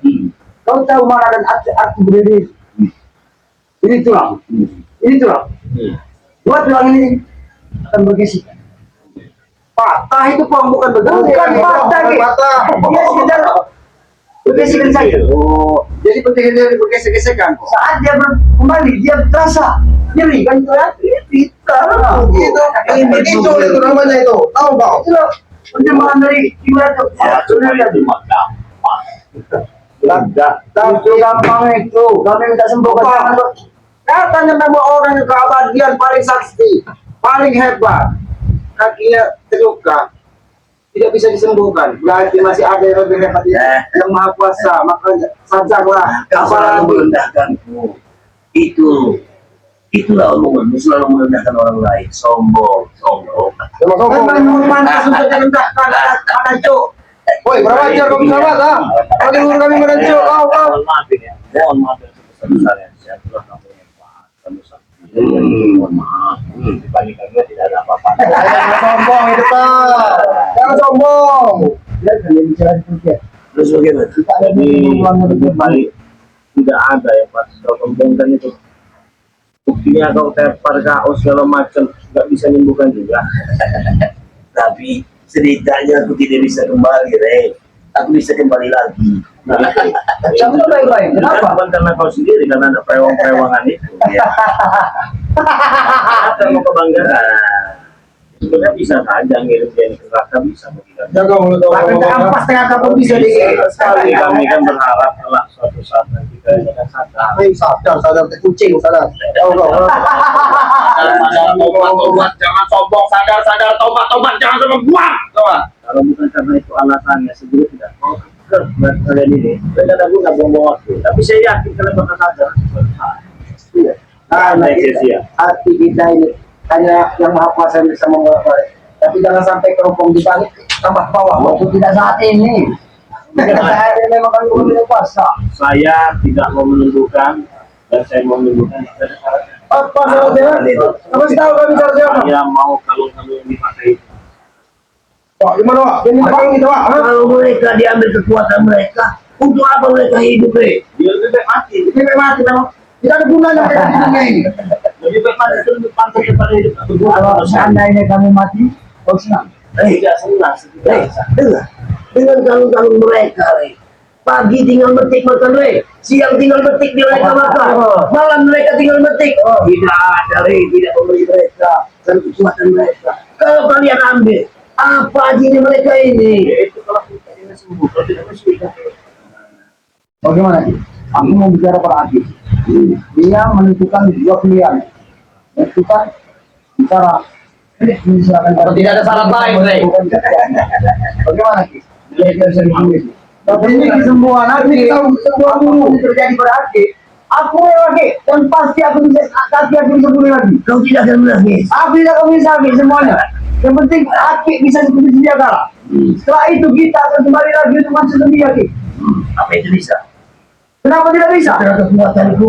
Kau tahu mana dan arti berdiri? Ini tulang. Ini tulang. Buat tulang ini akan bergesek. Patah itu pun bukan bergesek. Bukan patah. Dia sekedar bergesekan saja. Oh, jadi penting dia bergesek-gesekan. Saat dia kembali, dia terasa nyeri kan itu ya? Pintar. Itu namanya itu. Tahu kau? Itulah penjemahan dari gimana tuh? Sebenarnya cuma gampang. Tapi gampang itu, kami minta sembuhkan. Katanya nama orang yang keabadian paling sakti, paling hebat, kakinya terluka, tidak bisa disembuhkan. Berarti masih ada yang lebih hebat yang maha kuasa. Makanya sadarlah. Kau selalu merendahkanku. Itulah omonganmu, selalu merendahkan orang lain. Sombong. Memang pantas untuk direndahkan anak cuk. Woi, berapa ajar kau sahabat, ha? Kau dengar kami merencu, kau. Mohon maaf ini. Mohon maaf yang sebesar-besarnya. Saya telah kamu yang kuat. Kamu sakit. Mohon maaf. Dibandingkan gue tidak ada apa-apa. Jangan sombong, itu kau. Jangan sombong. Lihat kalian bicara di Turki. Terus bagaimana? Jadi lebih baik tidak ada yang pas kau sombongkan itu. Buktinya kau tepar kaos segala macam nggak bisa menyembuhkan juga. Tapi setidaknya aku tidak bisa kembali, Rey. Aku bisa kembali lagi. Kamu tuh baik-baik. Kenapa? Bukan karena kau sendiri, karena ada pewang-pewangan itu. Ya. Ada mau kebanggaan. Sebenarnya bisa saja ngirim dia ke neraka, bisa begitu. Jaga mulut Tapi ampas tengah kapal bisa di Sekali kami kan berharap kelak suatu saat nanti kita akan sadar. sadar kucing sadar. Sadar, tobat, jangan sombong, sadar, tobat, jangan sombong, buang. Kalau bukan karena itu alasannya, segera tidak mau ke kalian ini. Kalian aku nggak buang waktu. Tapi saya yakin kalian bakal sadar. Nah, hati kita ini hanya yang maha kuasa yang bisa mengubah. Tapi jangan sampai keropong dibalik tambah bawah. Waktu tidak saat ini. Saya memang kan belum kuasa. Saya tidak mau menentukan dan saya mau menentukan Apa saudara? Kamu tahu kami cara siapa? saya mau kalung-kalung yang dipakai itu. Wah, gimana Wak? Ini kalau kita Wak, Kalau mereka diambil kekuatan mereka, untuk apa mereka hidup, Bre? Dia lebih baik mati. Ini memang memang tidak ada gunanya mereka di dunia ini. Lebih baik mati itu lebih pantas daripada hidup. Kalau seandainya kami mati, kau senang. Tidak senang, Dengar. Dengan kalung-kalung mereka, pagi tinggal metik makan, siang tinggal metik di mereka makan, malam mereka tinggal metik. Tidak ada, tidak memberi mereka dan kekuatan mereka. Kalau kalian ambil, apa ajinya mereka ini? itu kalau kita ini sembuh, kalau tidak sembuh. Bagaimana sih? Aku mau bicara pada Aki. Dia menentukan dua pilihan. Menentukan bicara. Silakan. Tidak ada syarat lain, Bre. Bagaimana sih? Dia bisa dipilih. Tapi ini kesembuhan Aki. Kesembuhan dulu terjadi pada Aki. Aku lagi dan pasti aku bisa Aki bisa pulih lagi. Kau tidak akan menangis. Aku tidak akan bisa Aki semuanya. Yang penting Aki bisa seperti sedia kala. Setelah itu kita akan kembali lagi untuk masuk sendiri Aki. Apa itu bisa? Kenapa tidak bisa? Karena kekuatan itu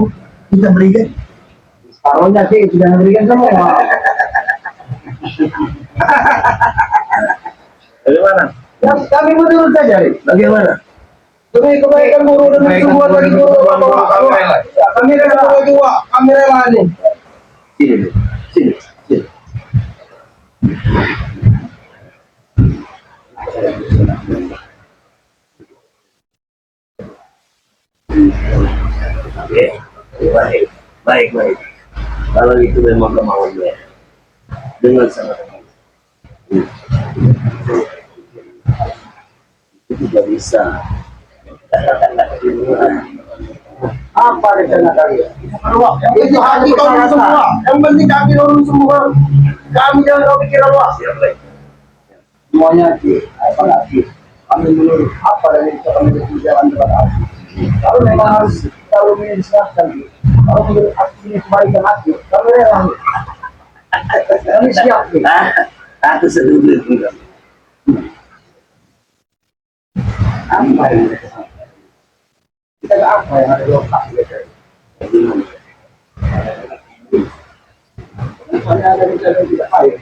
kita berikan. Taruhnya sih sudah memberikan semua. Bagaimana? Ya, kami menurut saja, Ri. Bagaimana? Demi kebaikan guru dan semua dari guru ya, kami rela lagi Wak. Kami rela nih. Sini, Bre. Sini. Oke, baik. Kalau itu memang kemauan gue, dengan sangat baik. Itu tidak bisa. Apa rencana kalian? itu hati kau dulu semua. Yang penting kami dulu semua. Kami jangan kau pikiran Wak. Siap, Bre. Semuanya sih, apa lagi? Kami menurut apa yang bisa kami berjalan kepada Aki. Kalau memang harus kalau ini diserahkan, kalau menurut Aki ini kembalikan Aki, kami rela. Kami siap nih. Aku setuju juga. Apa yang kita apa yang ada di otak kita? Hanya ada di sana tidak baik.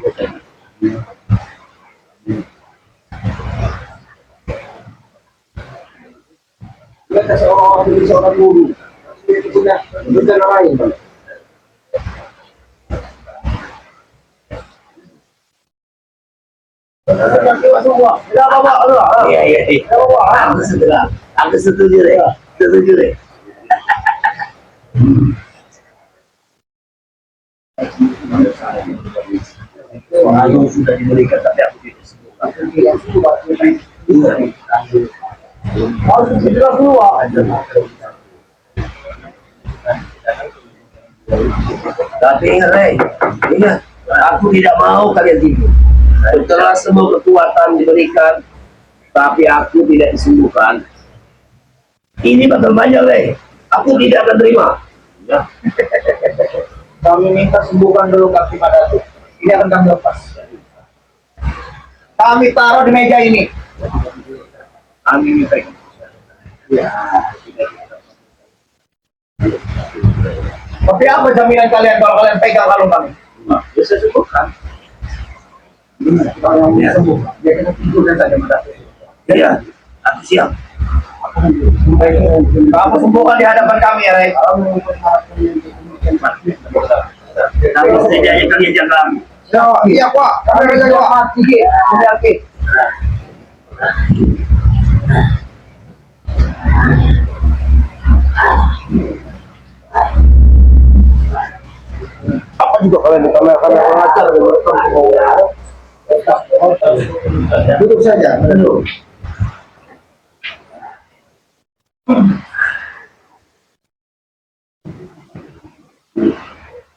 Mereka seorang jadi seorang guru. Dia punya negara lain. Iya. Aku setuju, Bre. Setuju, Bre. Aku sudah diberikan tapi aku tidak sembuhkan. Harus segera keluar. Tapi ingat, ingat, aku tidak mau kalian tidur. Setelah semua kekuatan diberikan, tapi aku tidak disembuhkan. Ini bakal banyak, Aku tidak akan terima. Ya. Kami minta sembuhkan dulu kaki Madatu. Ini akan kami lepas. Kami taruh di meja ini. Kami minta Ya. Tapi apa jaminan kalian kalau kalian pegang kalung kami? bisa sembuhkan. Kalau yang bisa sembuh, dia kena tidur saja Madatu. Iya, aku siap. Kamu sembuhkan di hadapan kami ya, Ray. Tapi setidaknya kalian jaga kami. Ya, iya Pak. Kami akan jaga mati, Ki. Apa juga kalian di kamera pengacar duduk saja, duduk.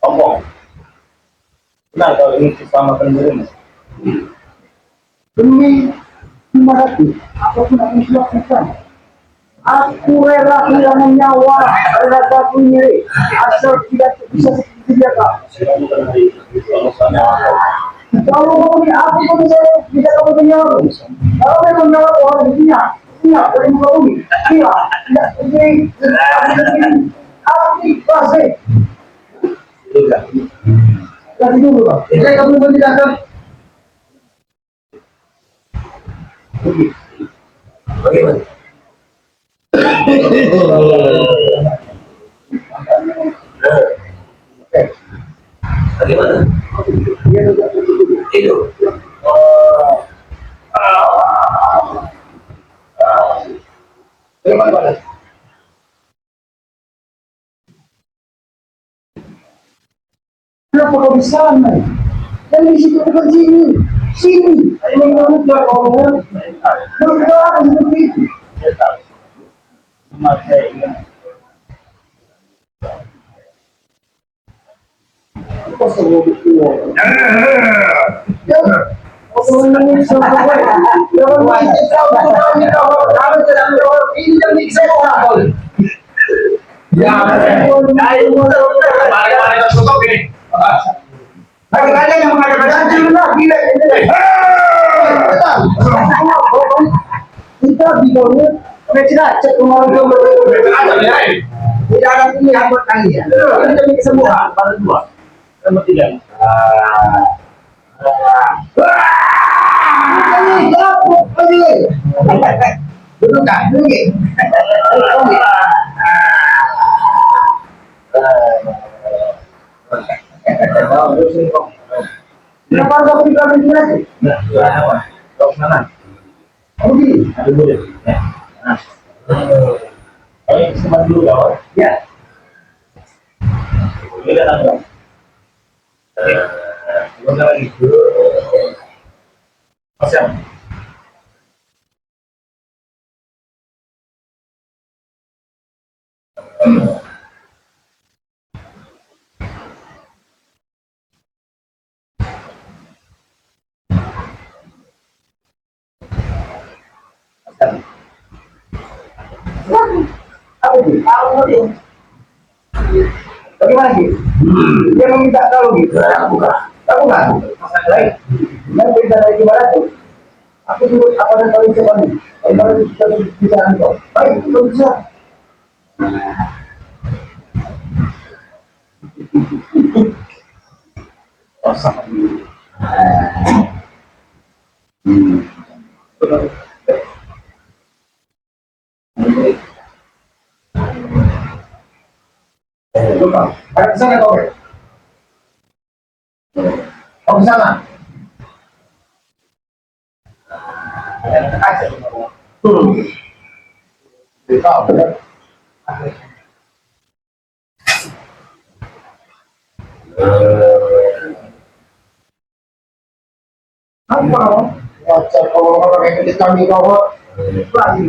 Omong. Benar kalau ini diselamatkan diri. Demi 500, apapun akan dilakukan. Aku rela kehilangan nyawa, rela jatuh nyeri, asal tidak bisa seperti dia, Kak. Kalau ini aku pun bisa kamu dengar. Kalau memang nyawa orang di sini, iya, dari muka bumi, iya, tidak seperti aku pasti. Kasih dulu, Kak. Saya kamu menjelaskan. Bagaimana? Bagaimana? Itu. Bagaimana? Kenapa kau di sana? Dan di situ bukan sini. Sini. Ini menurutnya kau bergerak seperti itu. Kita bidangnya cek kemarin tidak ada pilihan buat kalian. Ini demi kesembuhan pada dua. Nomor 3. Duduk kan? Duduk. Kenapa anda berikan ini lagi? Kau sana. Kamu gini? Dulu ya. Ayo semangat dulu kawan. Ya. Ini datang dong. Sebentar lagi. Pasang. Apa sih? Bagaimana sih? Dia meminta kalau gitu. Aku kan? Masalah lain. Dan berita dari gimana tuh? Aku dulu apa dan kalian coba nih? Bagaimana kita bisa kau? Baik, kita bisa. Lupa, ada di sana kau. Kau di sana. Apa? Baca kalau orang yang di kami kau lagi.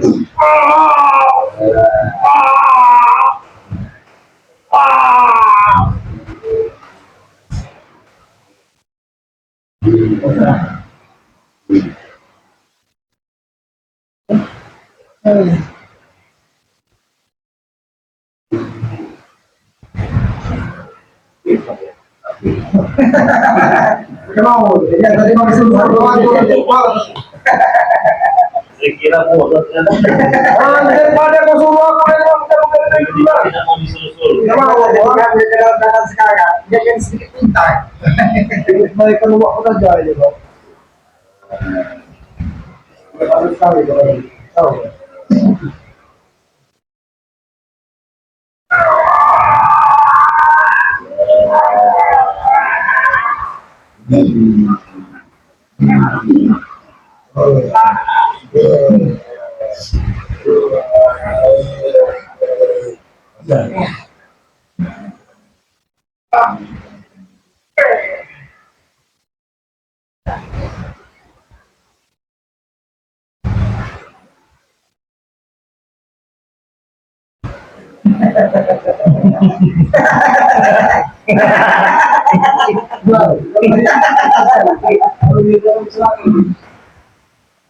Mau, jadi tadi mau disuruh doang Saya kira bodoh ternyata. daripada kau suruh aku Tidak mau disuruh-suruh. tidak mau orang di dalam sekarang dia yang sedikit pintar mereka lupa pun aja aja kok harus sekali tahu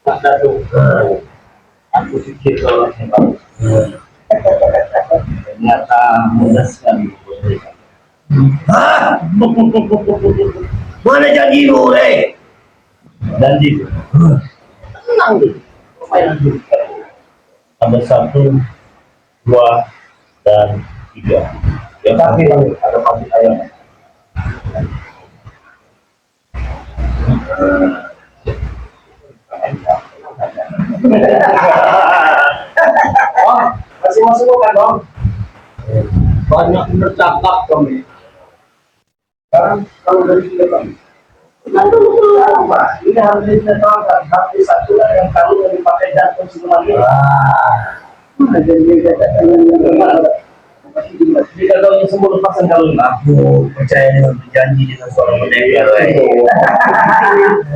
Ada tuh. Aku pikir kalau hebat. Ternyata mudah sekali. Hah? Mana janjimu, Janji. Tenang dulu. Lumayan dulu. Ada 1, 2, dan 3. Yang tadi ada pasti ayam. Oh, masih masuk kan dong? Banyak bercakap kami. Sekarang kalau dari sini bang, apa? Ini harus diterangkan. Tapi satu yang kalau yang dipakai jantung semuanya. Jika kau yang semua lepaskan kalau aku percaya dengan berjanji dengan seorang pendekar.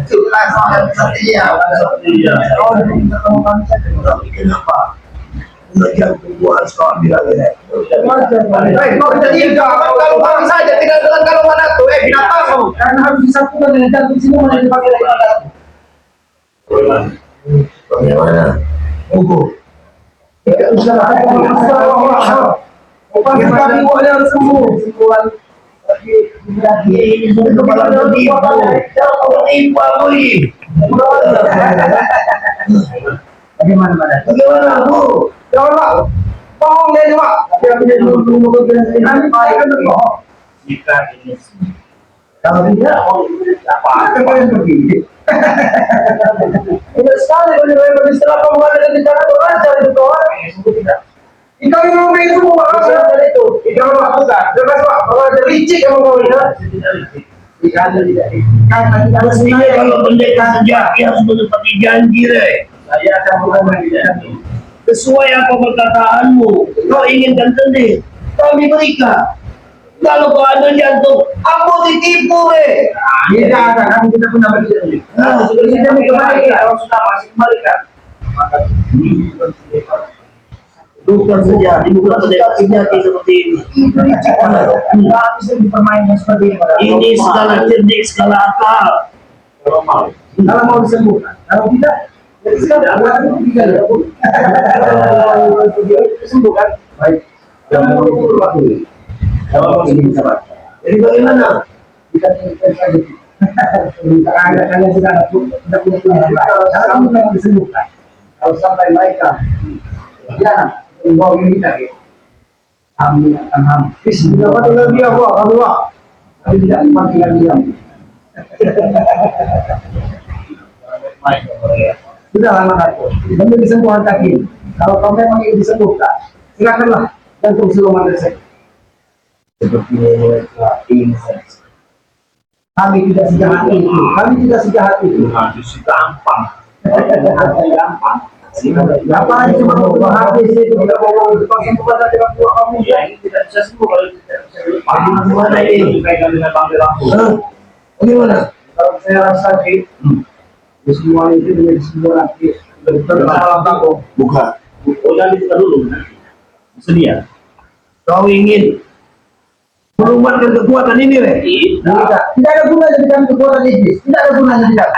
Sudah soal setia. Tapi kenapa? Mengajar perempuan sekolah bilang ini. Kau jadi kalau kami saja tidak dengan kalau mana tuh, binatang. Karena harus disatukan dengan jantung sini mana dipakai lagi. Bagaimana? Tunggu. Tidak usah. Pasti kami boleh sembuh. Ini sudah kepala tertipu. Tertipu aku ini. Bagaimana aku? Janganlah. Bohong dia cuma. Jika ini Kalau tidak, Apa yang begini? Tidak sekali kalau setelah kamu ada di sana tuh aja itu kawan. Ikaw yung may semua orang itu. Ikaw ang lakukan. Bebas pak. Kalau ada licik kamu mau lihat. mestinya kalau pendekar sejati harus menepati janji, Saya akan mengulangi janji. Sesuai apa perkataanmu. Kau inginkan sendiri, kami berikan. Kalau kau ada jantung, aku ditipu, Tidak ada. Kami tidak pernah berjanji. Kita mau kembali. Kalau sudah masih kembalikan. Maka bukan sejati, bukan pendekar sejati seperti ini. bisa dipermainkan seperti ini. Ini skala cerdik, skala akal. Kalau mau disembuhkan. Kalau tidak, ya sudah. Buat itu tidak. Disembuhkan. Baik. Yang mau waktu. Kalau ini bisa pak. Jadi bagaimana? Kita saja. Kalian sudah punya pilihan. Kalau kamu memang disembuhkan. Kalau sampai mereka, ya, mau ini lagi. Kami akan habis. Tidak apa tinggal dia, Pak. Kami Pak. Kami tidak cuma tinggal diam. Sudah lama aku. Kami disembuhkan kaki. Kalau kamu memang ingin disembuhkan, silakanlah jantung siluman resep. Seperti mereka ingin. Kami tidak sejahat itu. Kami tidak sejahat itu. Justru gampang. Gampang. Apa aja cuma mau habis itu. Tidak mau dipaksa kepada dengan tua kamu. Ya ini tidak bisa sembuh kalau tidak bisa lupa. Bagaimana ini? Dikaitkan dengan panggil aku. Bagaimana? Kalau saya rasa sih, semua itu menjadi sebuah nanti. Salah aku. Bukan. Oh jangan dibuka dulu. Sedia. Kau ingin melumatkan kekuatan ini, Tidak ada gunanya dengan kekuatan iblis. Tidak ada gunanya tidak.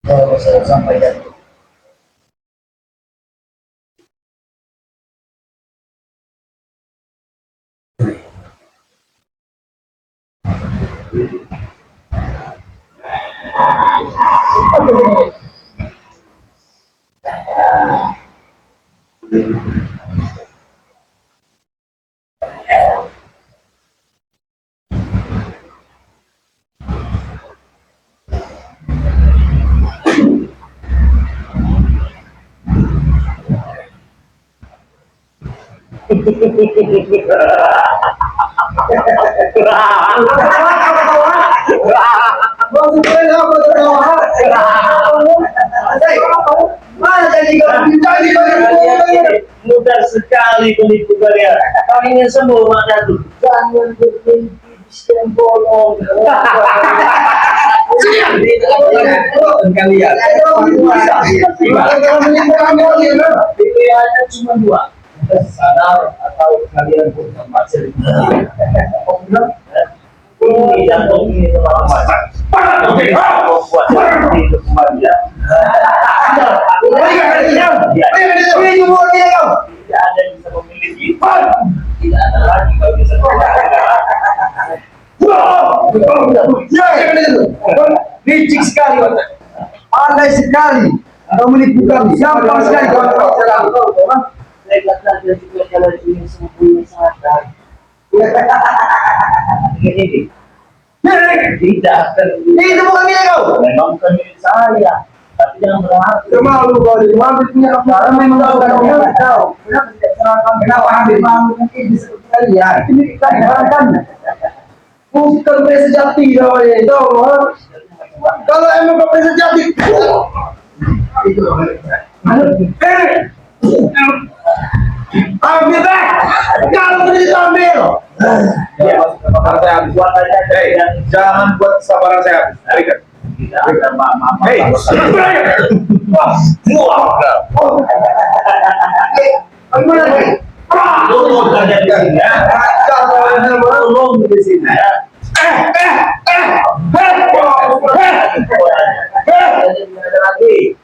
Kalau saya sampaikan. Mana jadi Mudah sekali menipu kalian. Kami ingin sembuh Mak Datu. Jangan bermimpi di bolong. Kalian. Pilihannya cuma dua. Sadar atau kalian punya pasir. Ini jantung ini terlalu macam. Membuat itu kembali ya. Tidak ada yang bisa memiliki. Tidak ada lagi kalau bisa Licik sekali, pandai sekali. Kau menipu kami, gampang sekali kau terang. Saya katakan juga kalau ini sempurna sadar. ini. Tidak akan. Itu bukan milik kau. Memang bukan milik saya. Tapi jangan berharap. Malu kau di mana punya apa? Memang kau kan kau. Kenapa tidak serahkan? Kenapa ambil malu ini seperti kalian? Ini kita serahkan. Bukan beli sejati kau itu. Kalau emang kau beli sejati. Itu. Ambil dah. Kalau beli ambil. Ya, sabar saya habis. Buat aja. Jangan buat kesabaran saya habis. Berikan. Tidak ada maaf. Hei, bagaimana lagi? Tolong saja di sini ya. Tolong di sini ya. Lagi.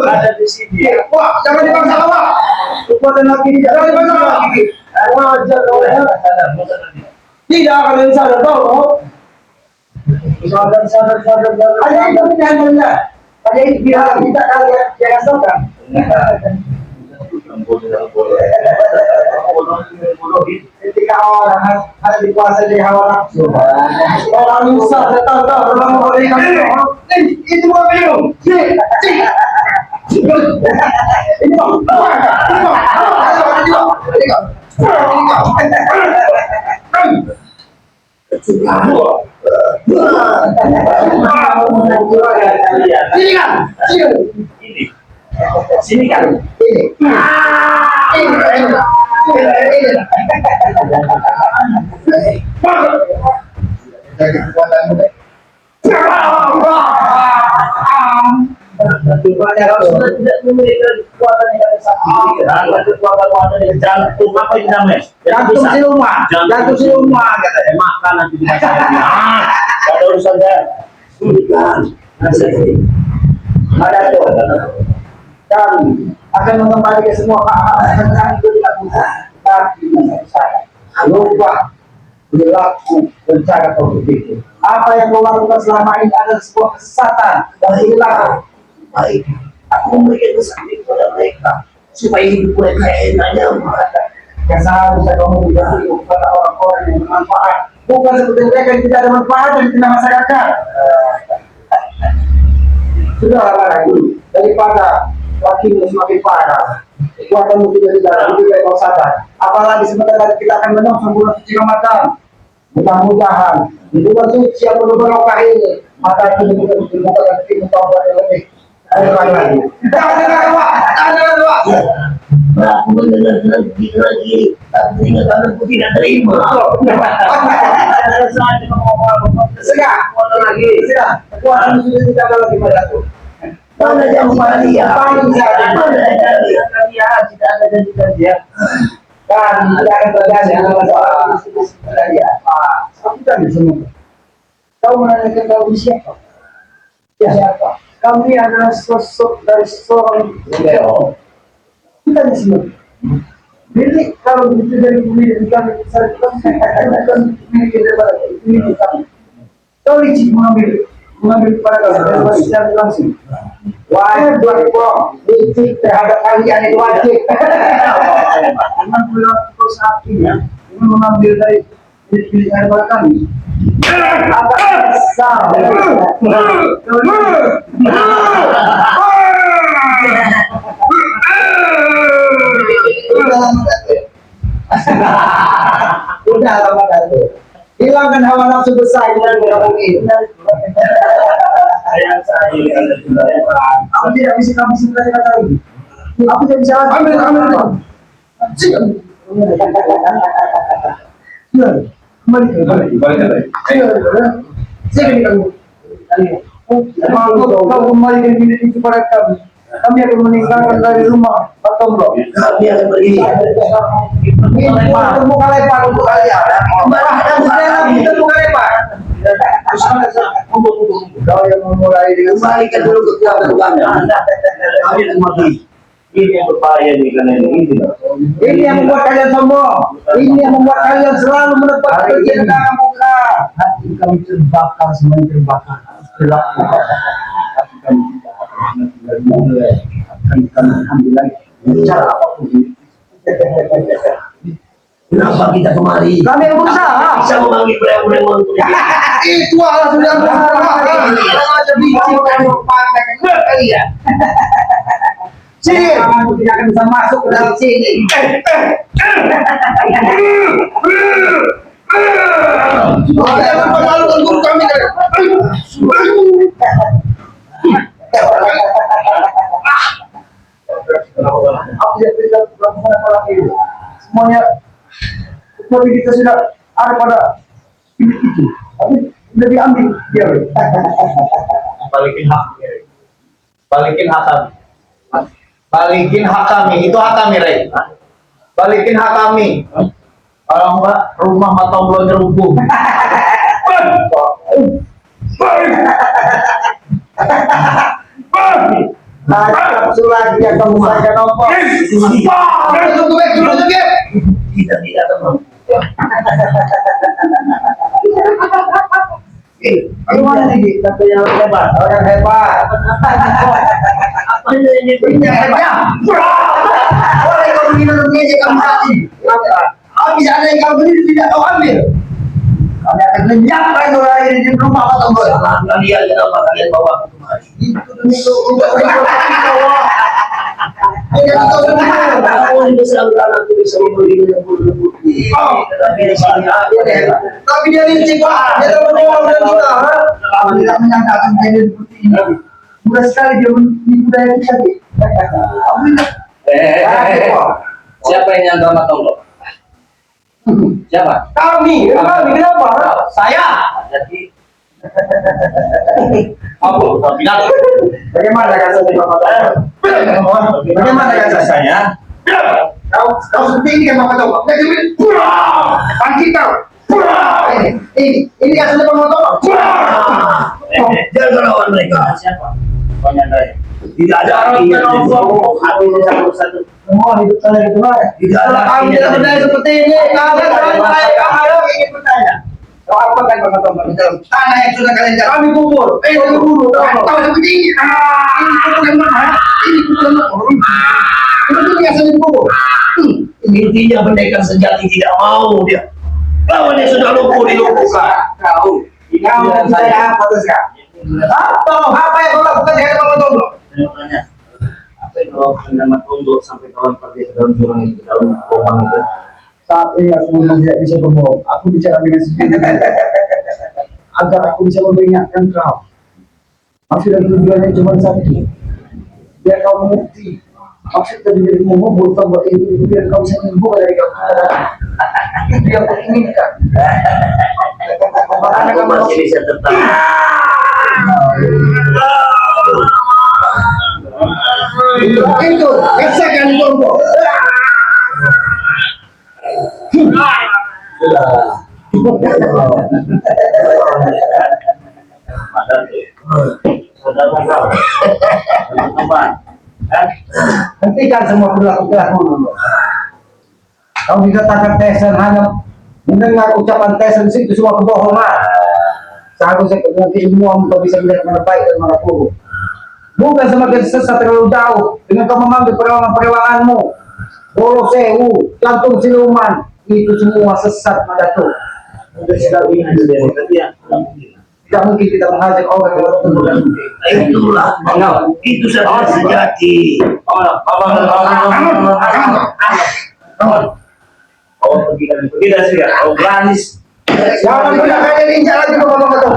Ada di sini. Wah, jangan dipaksa awak. Kekuatan lagi, jangan dipaksa awak. Wajar kau ya. Tidak akan ada sadar kau. Sadar. Ada itu pindahan. Ada itu biar kita kalian jangan sokan. Ketika orang ada dikuasai di hawa nafsu, orang Musa tahu orang boleh itu mau minum. Sini kan. Sudah tidak memiliki kekuatan yang sakit. Kekuatan yang jantung apa itu namanya? Jantung siluman katanya. Makan nanti dikasih. Ada urusan saya. Ada itu. Kami akan mengembalikan semua hak-hak kami itu tidak bisa. Tapi saya lupa perilaku rencana kau berpikir. Apa yang kau lakukan selama ini adalah sebuah kesesatan dan hilang. Baik, aku memberikan kesaksian kepada mereka supaya hidup mereka enak nyaman. Yang seharusnya kamu berikan kepada orang-orang yang bermanfaat, bukan seperti mereka yang tidak ada manfaat di tengah masyarakat. Sudahlah lagi daripada lakimu semakin parah, kekuatanmu tidak di dalam lebih baik kau sadar. Apalagi sebentar lagi kita akan menyongsong bulan suci Ramadan. Mudah-mudahan di bulan suci yang penuh barokah ini mata itu dibuka dan kita taubat yang lebih. Lagi. Aku mendengar lagi, tapi ingat aku tidak terima. Sudah kekuatan sudah tidak ada lagi padaku. Mana janji dia? Tidak ada janji ya. Kan tidak akan terjadi masalah dia. Aku kan semua. Kau menanyakan kau siapa? Siapa? Kami adalah sosok dari seorang beliau. Kita di sini. Jadi kalau begitu dari pemilik kami saya akan memiliki daripada ini kami. Kau licik mengambil kepada kami secara langsung. Wajib kok licik terhadap kalian itu wajib. Memang perilaku saat ini mengambil dari pilihan kami. Apa salah? Udah lama Dato. Hilangkan hawa nafsu besar dengan ngomongin. Saya Aku tidak bisa habisin kata-kata ini. Aku tidak bisa ambil. Kembali. Sini kamu. Kau kembalikan bilik itu pada kami. Kami akan meninggalkan dari rumah atau enggak? Kami akan pergi. Ini bukan lebar untuk kalian. Kita bukan lebar. Kau yang memulai dengan Kembalikan dulu kekuatan kami. Kami akan mati. ini yang berbahaya nih karena ini tidak. ini yang membuat kalian sombong. Ini yang membuat kalian selalu menebak kerjaan kamu. Hati kami terbakar, semuanya terbakar. Gelap. Hati kami tidak akan mulai. Akan kami ambil lagi. Cara apapun. Kenapa kita kemari? Kami yang berusaha. Bisa memanggil budak-budak untuk Itu Allah sudah berusaha. Ada biji kamu pakai kalian. Sini, kamu tidak akan bisa masuk ke dalam sini. Jangan mempermalukan guru kami. Aku tidak bisa melakukan apa lagi. Semuanya, seperti kita sudah ada pada bilik itu. Tapi sudah diambil dia. Balikin hak. Balikin hak kami. Balikin hak kami. Itu hak kami, Rey. Balikin hak kami. Kalau enggak, rumah Matomblo nyerubung. Nafsu lagi yang kamu saja nopo. tidak teman. Gimana nih? Katanya orang hebat. Orang hebat. Apa ini hebatnya? Orang yang kamu minum aja kamu mati. Habis ada yang kamu beli tidak kau ambil. Kami akan lenyapkan orang ini di rumah atau enggak? Salah kalian kenapa kalian bawa aku kemari? Itu untuk bawah. Kamu besarkan aku bisa membeli yang putih. Tetapi di sini Tapi dia licik pak, dia tak menolong dan kita. Kami tidak menyangka akan jadi seperti ini. Mudah sekali dia menipu daya kita. Siapa yang nyangka Matomblo? Siapa? Kami kenapa? Saya. Jadi Apa? Bilang. Bagaimana rasanya Pak Matomblo? Bagaimana rasanya? saya Kau seperti ini kan Pak Matomblo? Panci kau. Ini asli Pak Matomblo. jangan lawan mereka. siapa? Banyak dari. Tidak ada artinya. Satu. Semua hidup saya itu lah. Tidak ada Kalau kami tidak berdaya seperti ini, kalian kalau ingin bertanya. Kau apa kan Pak Matomblo di dalam tanah yang sudah kalian cari? Kami kubur. Kami kubur. Kau seperti ini. Ini kuburan mana? Ini kuburan mana? Itu biasa dikubur. Intinya pendekar sejati tidak mau dia. Lawannya sudah lumpuh dilumpuhkan. Kau dan saya apa tuh sekarang? Apa yang kau lakukan dengan Pak Matomblo? Saya mau tanya, apa yang kalau anda Matomblo sampai kawan pergi ke dalam jurang itu, dalam lubang itu? Saat ini aku memang tidak bisa berbohong. Aku bicara dengan sendiri. Agar aku bisa memperingatkan kau. Maksud dan tujuannya cuma satu. Biar kau mengerti. Maksud dari dirimu menghubur tombol itu biar kau bisa menyembuhkan dari kau. Itu yang kau inginkan. Aku masih bisa tertawa. Itu, rasakan tombol. Hentikan semua perilaku-perilaku dulu. Kau bisa tangkap Tyson hanya mendengar ucapan Tyson itu semua kebohongan. Seharusnya nanti semua kau bisa melihat mana baik dan mana buruk. Bukan semakin sesat terlalu jauh dengan kau memanggil perewangan-perewanganmu. Bolo sewu, jantung siluman, itu semua sesat Madatuk. Tidak mungkin kita mengajak orang yang bertemu. Itulah, itu saja sejati. Oh, pergi dari sini ya? Oh, berani. Jangan pernah kalian injak lagi bapak-bapak tuh.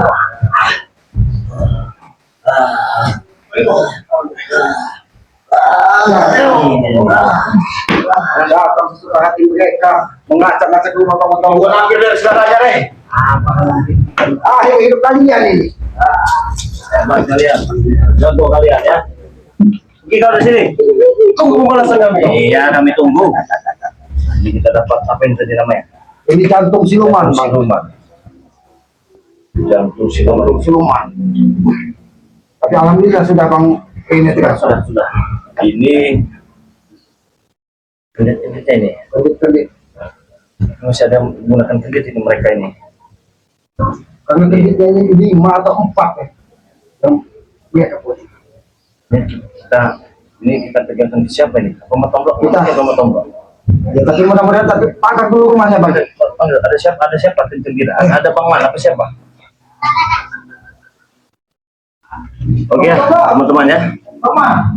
Datang sesuka hati mereka mengacak-acak rumah bapak-bapak. Gua ambil dari saudaranya, Rey. Akhir hidup kalian ini. Hebat kalian. Contoh kalian ya. Pergi kau dari sini. Tunggu pembalasan kami. Iya, kami tunggu. Nanti kita dapat apa yang tadi namanya? Ini jantung siluman, Bang. Jantung siluman. Siluman. Tapi alhamdulillah sudah Bang ini tidak Sudah. Ini kedit ini. kedit. Masih ada menggunakan kedit ini mereka ini. Karena keditnya ini 5 atau 4 ya. Yang mereka putih. Ini kita tegakkan di siapa ini? Apa Matombok? Kita. Apa Matombok? Ya tapi mudah-mudahan tapi pangkat dulu rumahnya Bang. Ada siapa? Ada siapa? Ada Bang Man apa siapa? Oke ya, teman-teman ya. Mama.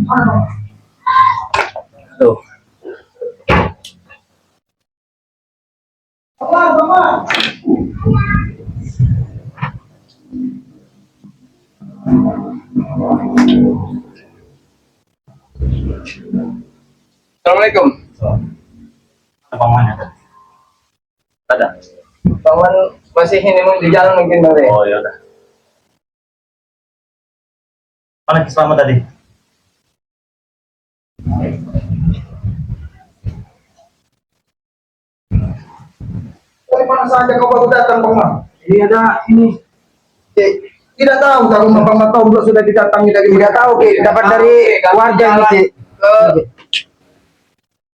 Tuh. Mama. Assalamualaikum. Ada Bang Man ya? Ada. Paman masih ini mau di jalan mungkin Bang Rey. Oh ya udah. Mana Ki Selamat tadi? Dari mana saja kau baru datang Bang Man? Ini ada ini. Tidak tahu kalau Bang Matombok sudah didatangi dari tidak tahu dapat dari warga ini sih.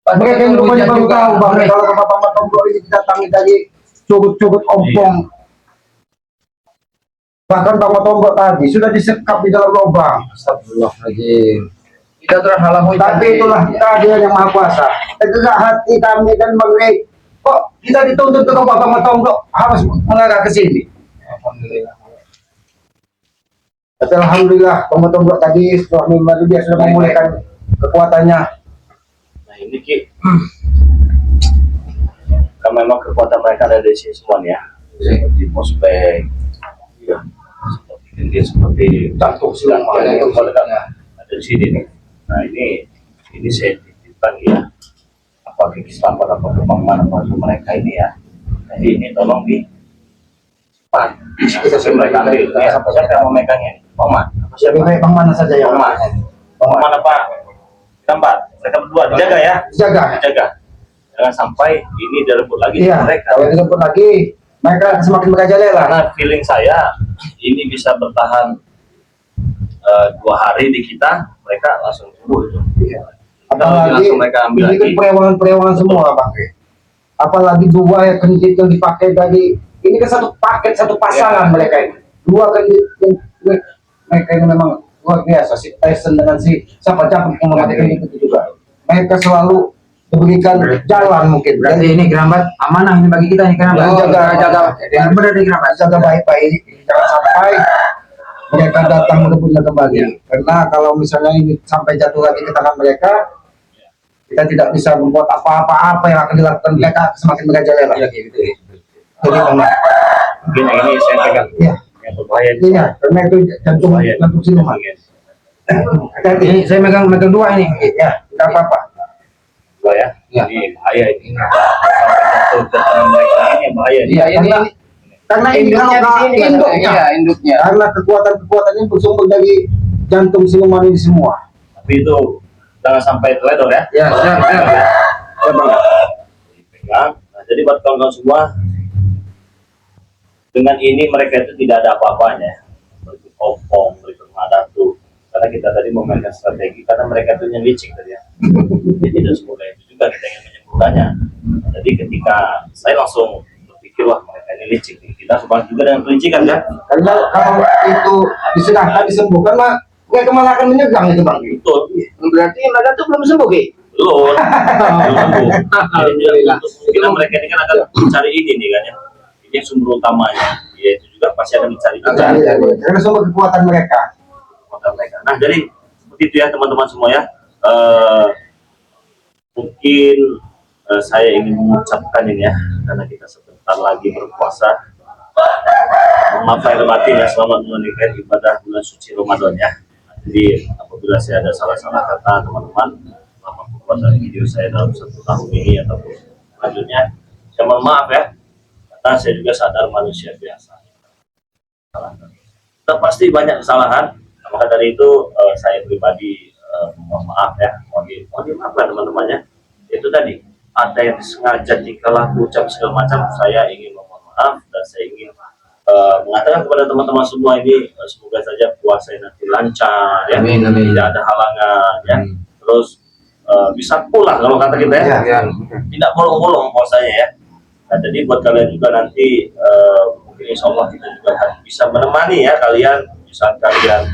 Mereka yang rupanya baru tahu Bang kalau Bapak Matombok ini didatangi dari curut-curut ompong. Bahkan Bang Matombok tadi sudah disekap di dalam lubang. Astagfirullahaladzim. Kita terhalang Tapi itulah dia yang maha kuasa. Tegak hati kami dan Bang kok kita dituntut ke Bapak Matombok harus mengarah ke sini. Alhamdulillah. Tapi alhamdulillah Bang Matombok tadi setelah membantu dia sudah memulihkan kekuatannya. Nah ini Ki. Kan memang kekuatan mereka ada di sini semua nih ya. Seperti prospek. Iya. Dia seperti jantung siluman yang ada di sini nih. Nah ini saya titipkan ya. Apa Ki Selamat apa Bang Man apa mereka ini ya. Jadi ini tolong di kita mereka ambil. Siapa yang memegangnya? Bang Man. Lebih baik Bang mana saja ya. Bang Man. Bang Man apa? Tempat. Mereka berdua dijaga ya. Dijaga. Jangan sampai ini direbut lagi Iya. mereka. Kalau direbut lagi mereka semakin merajalela. Karena feeling saya ini bisa bertahan 2 hari di kita, mereka langsung sembuh itu. Kalau Apalagi langsung mereka ambil ini kan lagi. perewangan semua Bang. Apalagi 2 ya kendit yang dipakai tadi. Ini kan satu paket, satu pasangan mereka ini. 2 kendit yang mereka ini memang luar biasa. Si Tyson dengan si siapa campur yang mematikan itu juga. Mereka selalu diberikan jalan mungkin. Berarti ini Gerambat amanah ini bagi kita nih Gerambat. Jaga benar nih Gerambat. jaga baik-baik, jangan sampai mereka datang merebutnya kembali. Karena kalau misalnya ini sampai jatuh lagi ke tangan mereka, kita tidak bisa membuat apa-apa yang akan dilakukan mereka semakin merajalela. Iya gitu. Jadi memang, Mungkin yang ini saya pegang. ya, Yang berbahaya. iya, karena itu jantung siluman. Hati-hati. Ini saya megang 2 ini. Ya, tidak apa-apa. 2 ya. Iya. Ini bahaya ini. Sampai jatuh ke tangan mereka ini bahaya. Iya ini. Karena ini Induknya di sini Mas. induknya. Iya, induknya. Karena kekuatan-kekuatan ini bersumber dari jantung siluman ini semua. Tapi itu jangan sampai teledor ya. Ya, siap. Ya Bang. Dipegang. Nah, jadi buat kawan-kawan semua, dengan ini mereka itu tidak ada apa-apanya. Berikut opong, berikut madatu. Karena kita tadi memainkan strategi, karena mereka itu licik tadi ya. Jadi tidak semudah itu juga kita ingin menyembuhkannya. Jadi ketika saya langsung berpikir, wah mereka ini licik. Kita sebagai juga dengan kelicikan kan. Karena kalau itu diserahkan disembuhkan mah mereka malah akan menyegang itu Bang. Betul. Berarti mereka tuh belum sembuh Ki. Belum. Belum. Alhamdulillah. Mungkin mereka ini kan akan mencari ini nih kan ya. Ini yang sumber utamanya. Ya itu juga pasti akan dicari juga. Karena sumber kekuatan mereka. Kekuatan mereka. Nah jadi seperti itu ya teman-teman semua ya. Mungkin saya ingin mengucapkan ini ya, karena kita sebentar lagi berpuasa. Mohon maaf lahir batin ya, selamat menunaikan ibadah bulan suci Ramadan ya. Jadi apabila saya ada salah-salah kata teman-teman selama pembuatan video saya dalam 1 tahun ini ataupun selanjutnya, saya mohon maaf ya, karena saya juga sadar manusia biasa. Kita pasti banyak kesalahan, maka dari itu saya pribadi mohon maaf ya, mohon dimaafkan teman-temannya. Itu tadi ada yang sengaja dikalah ucap segala macam, saya ingin mohon maaf dan saya ingin mengatakan kepada teman-teman semua ini semoga saja puasa nanti lancar ya, Amin, amin. tidak ada halangan ya, terus bisa pulang kalau kata kita ya, Ya. tidak bolong-bolong puasanya ya. Nah, jadi buat kalian juga nanti mungkin insya Allah kita juga bisa menemani ya kalian, bisa kalian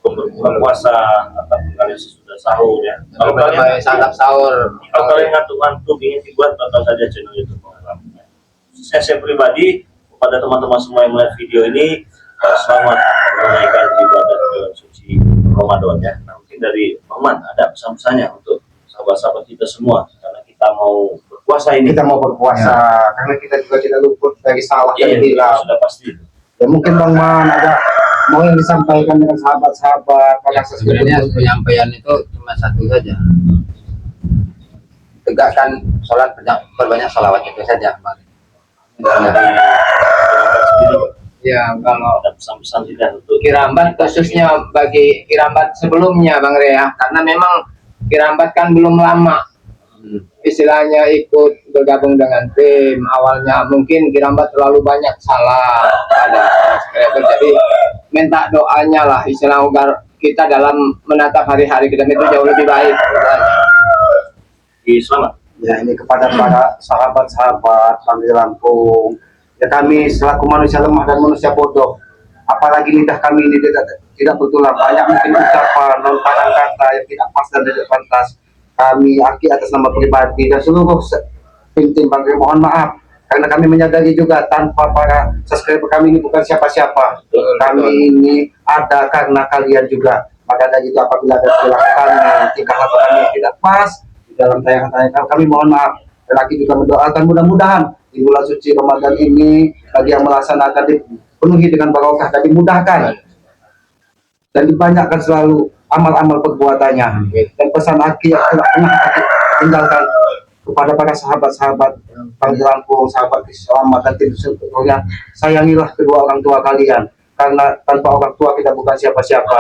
berbuka puasa ataupun kalian sesudah sahur ya. Kalau kalian santap sahur, kalau kalian ngantuk-ngantuk ingin dibuat, tonton saja channel YouTube program. Saya pribadi kepada teman-teman semua yang melihat video ini, selamat menunaikan ibadah bulan suci Ramadan ya. Nah, mungkin dari Muhammad ada pesan-pesannya untuk sahabat-sahabat kita semua, karena kita mau berpuasa ini. Kita mau berpuasa karena kita juga tidak luput dari salah Iya, dan hilang. sudah pasti. Ya mungkin Bang Man ada mau yang disampaikan dengan sahabat-sahabat pada sebenarnya penyampaian itu cuma satu saja. Tegakkan sholat, perbanyak sholawat itu saja, Bang. Ya, kalau Ada pesan-pesan tidak untuk Kirambat khususnya bagi Kirambat sebelumnya Bang Rea, karena memang Kirambat kan belum lama istilahnya ikut bergabung dengan tim. Awalnya mungkin Kirambat terlalu banyak salah ada subscriber, jadi minta doanya lah istilah agar kita dalam menatap hari-hari ke depan itu jauh lebih baik. selamat. ya ini kepada para sahabat-sahabat Panggil Lampung. Ya kami selaku manusia lemah dan manusia bodoh, apalagi lidah kami ini tidak betulan, banyak mungkin ucapan lontaran kata yang tidak pas dan tidak pantas. Kami atas nama pribadi dan seluruh tim Panggil mohon maaf, karena kami menyadari juga tanpa para subscriber kami ini bukan siapa-siapa. Kami ini ada karena kalian juga. Maka dari itu apabila ada perilaku kami, tingkah laku kami yang tidak pas di dalam tayangan-tayangan kami mohon maaf. Dan lagi juga mendoakan mudah-mudahan di bulan suci Ramadan ini bagi yang melaksanakan dipenuhi dengan barokah dan dimudahkan dan dibanyakkan selalu amal-amal perbuatannya. Dan pesan Aki yang tidak pernah Aki tinggalkan kepada para sahabat-sahabat Panggil Lampung, sahabat selamat dan tim sebetulnya, sayangilah kedua orang tua kalian, karena tanpa orang tua kita bukan siapa-siapa.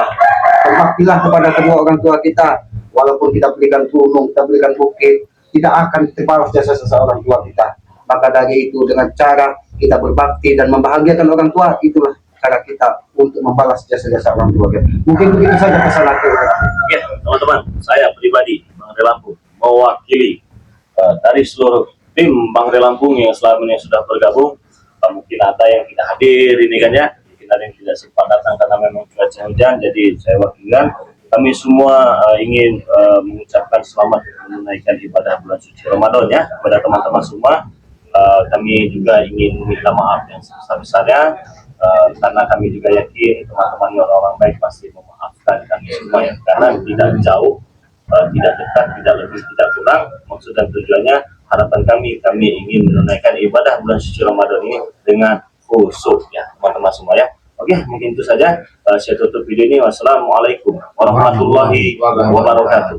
Berbaktilah kepada kedua orang tua kita, walaupun kita berikan gunung, kita berikan bukit, tidak akan terbalas jasa seseorang tua kita. Maka dari itu dengan cara kita berbakti dan membahagiakan orang tua, itulah cara kita untuk membalas jasa-jasa orang tua kita. Mungkin begitu saja pesan aku. Ya, teman-teman, saya pribadi Bang Rea Lampung mewakili dari seluruh tim Bang Rea Lampung yang selama ini sudah bergabung. Mungkin ada yang tidak hadir ini kan ya, mungkin ada yang tidak sempat datang karena memang cuaca hujan. Jadi saya wakilkan, kami semua ingin mengucapkan selamat menunaikan ibadah bulan suci Ramadan ya kepada teman-teman semua. Kami juga ingin minta maaf yang sebesar-besarnya, karena kami juga yakin teman-teman orang-orang baik pasti memaafkan kami semua ya, karena tidak jauh, tidak dekat, tidak lebih, tidak kurang. Maksud dan tujuannya, harapan kami ingin menunaikan ibadah bulan suci Ramadan ini dengan khusyuk ya teman-teman semua ya. Oke, mungkin itu saja. Saya tutup video ini. Wassalamualaikum warahmatullahi wabarakatuh.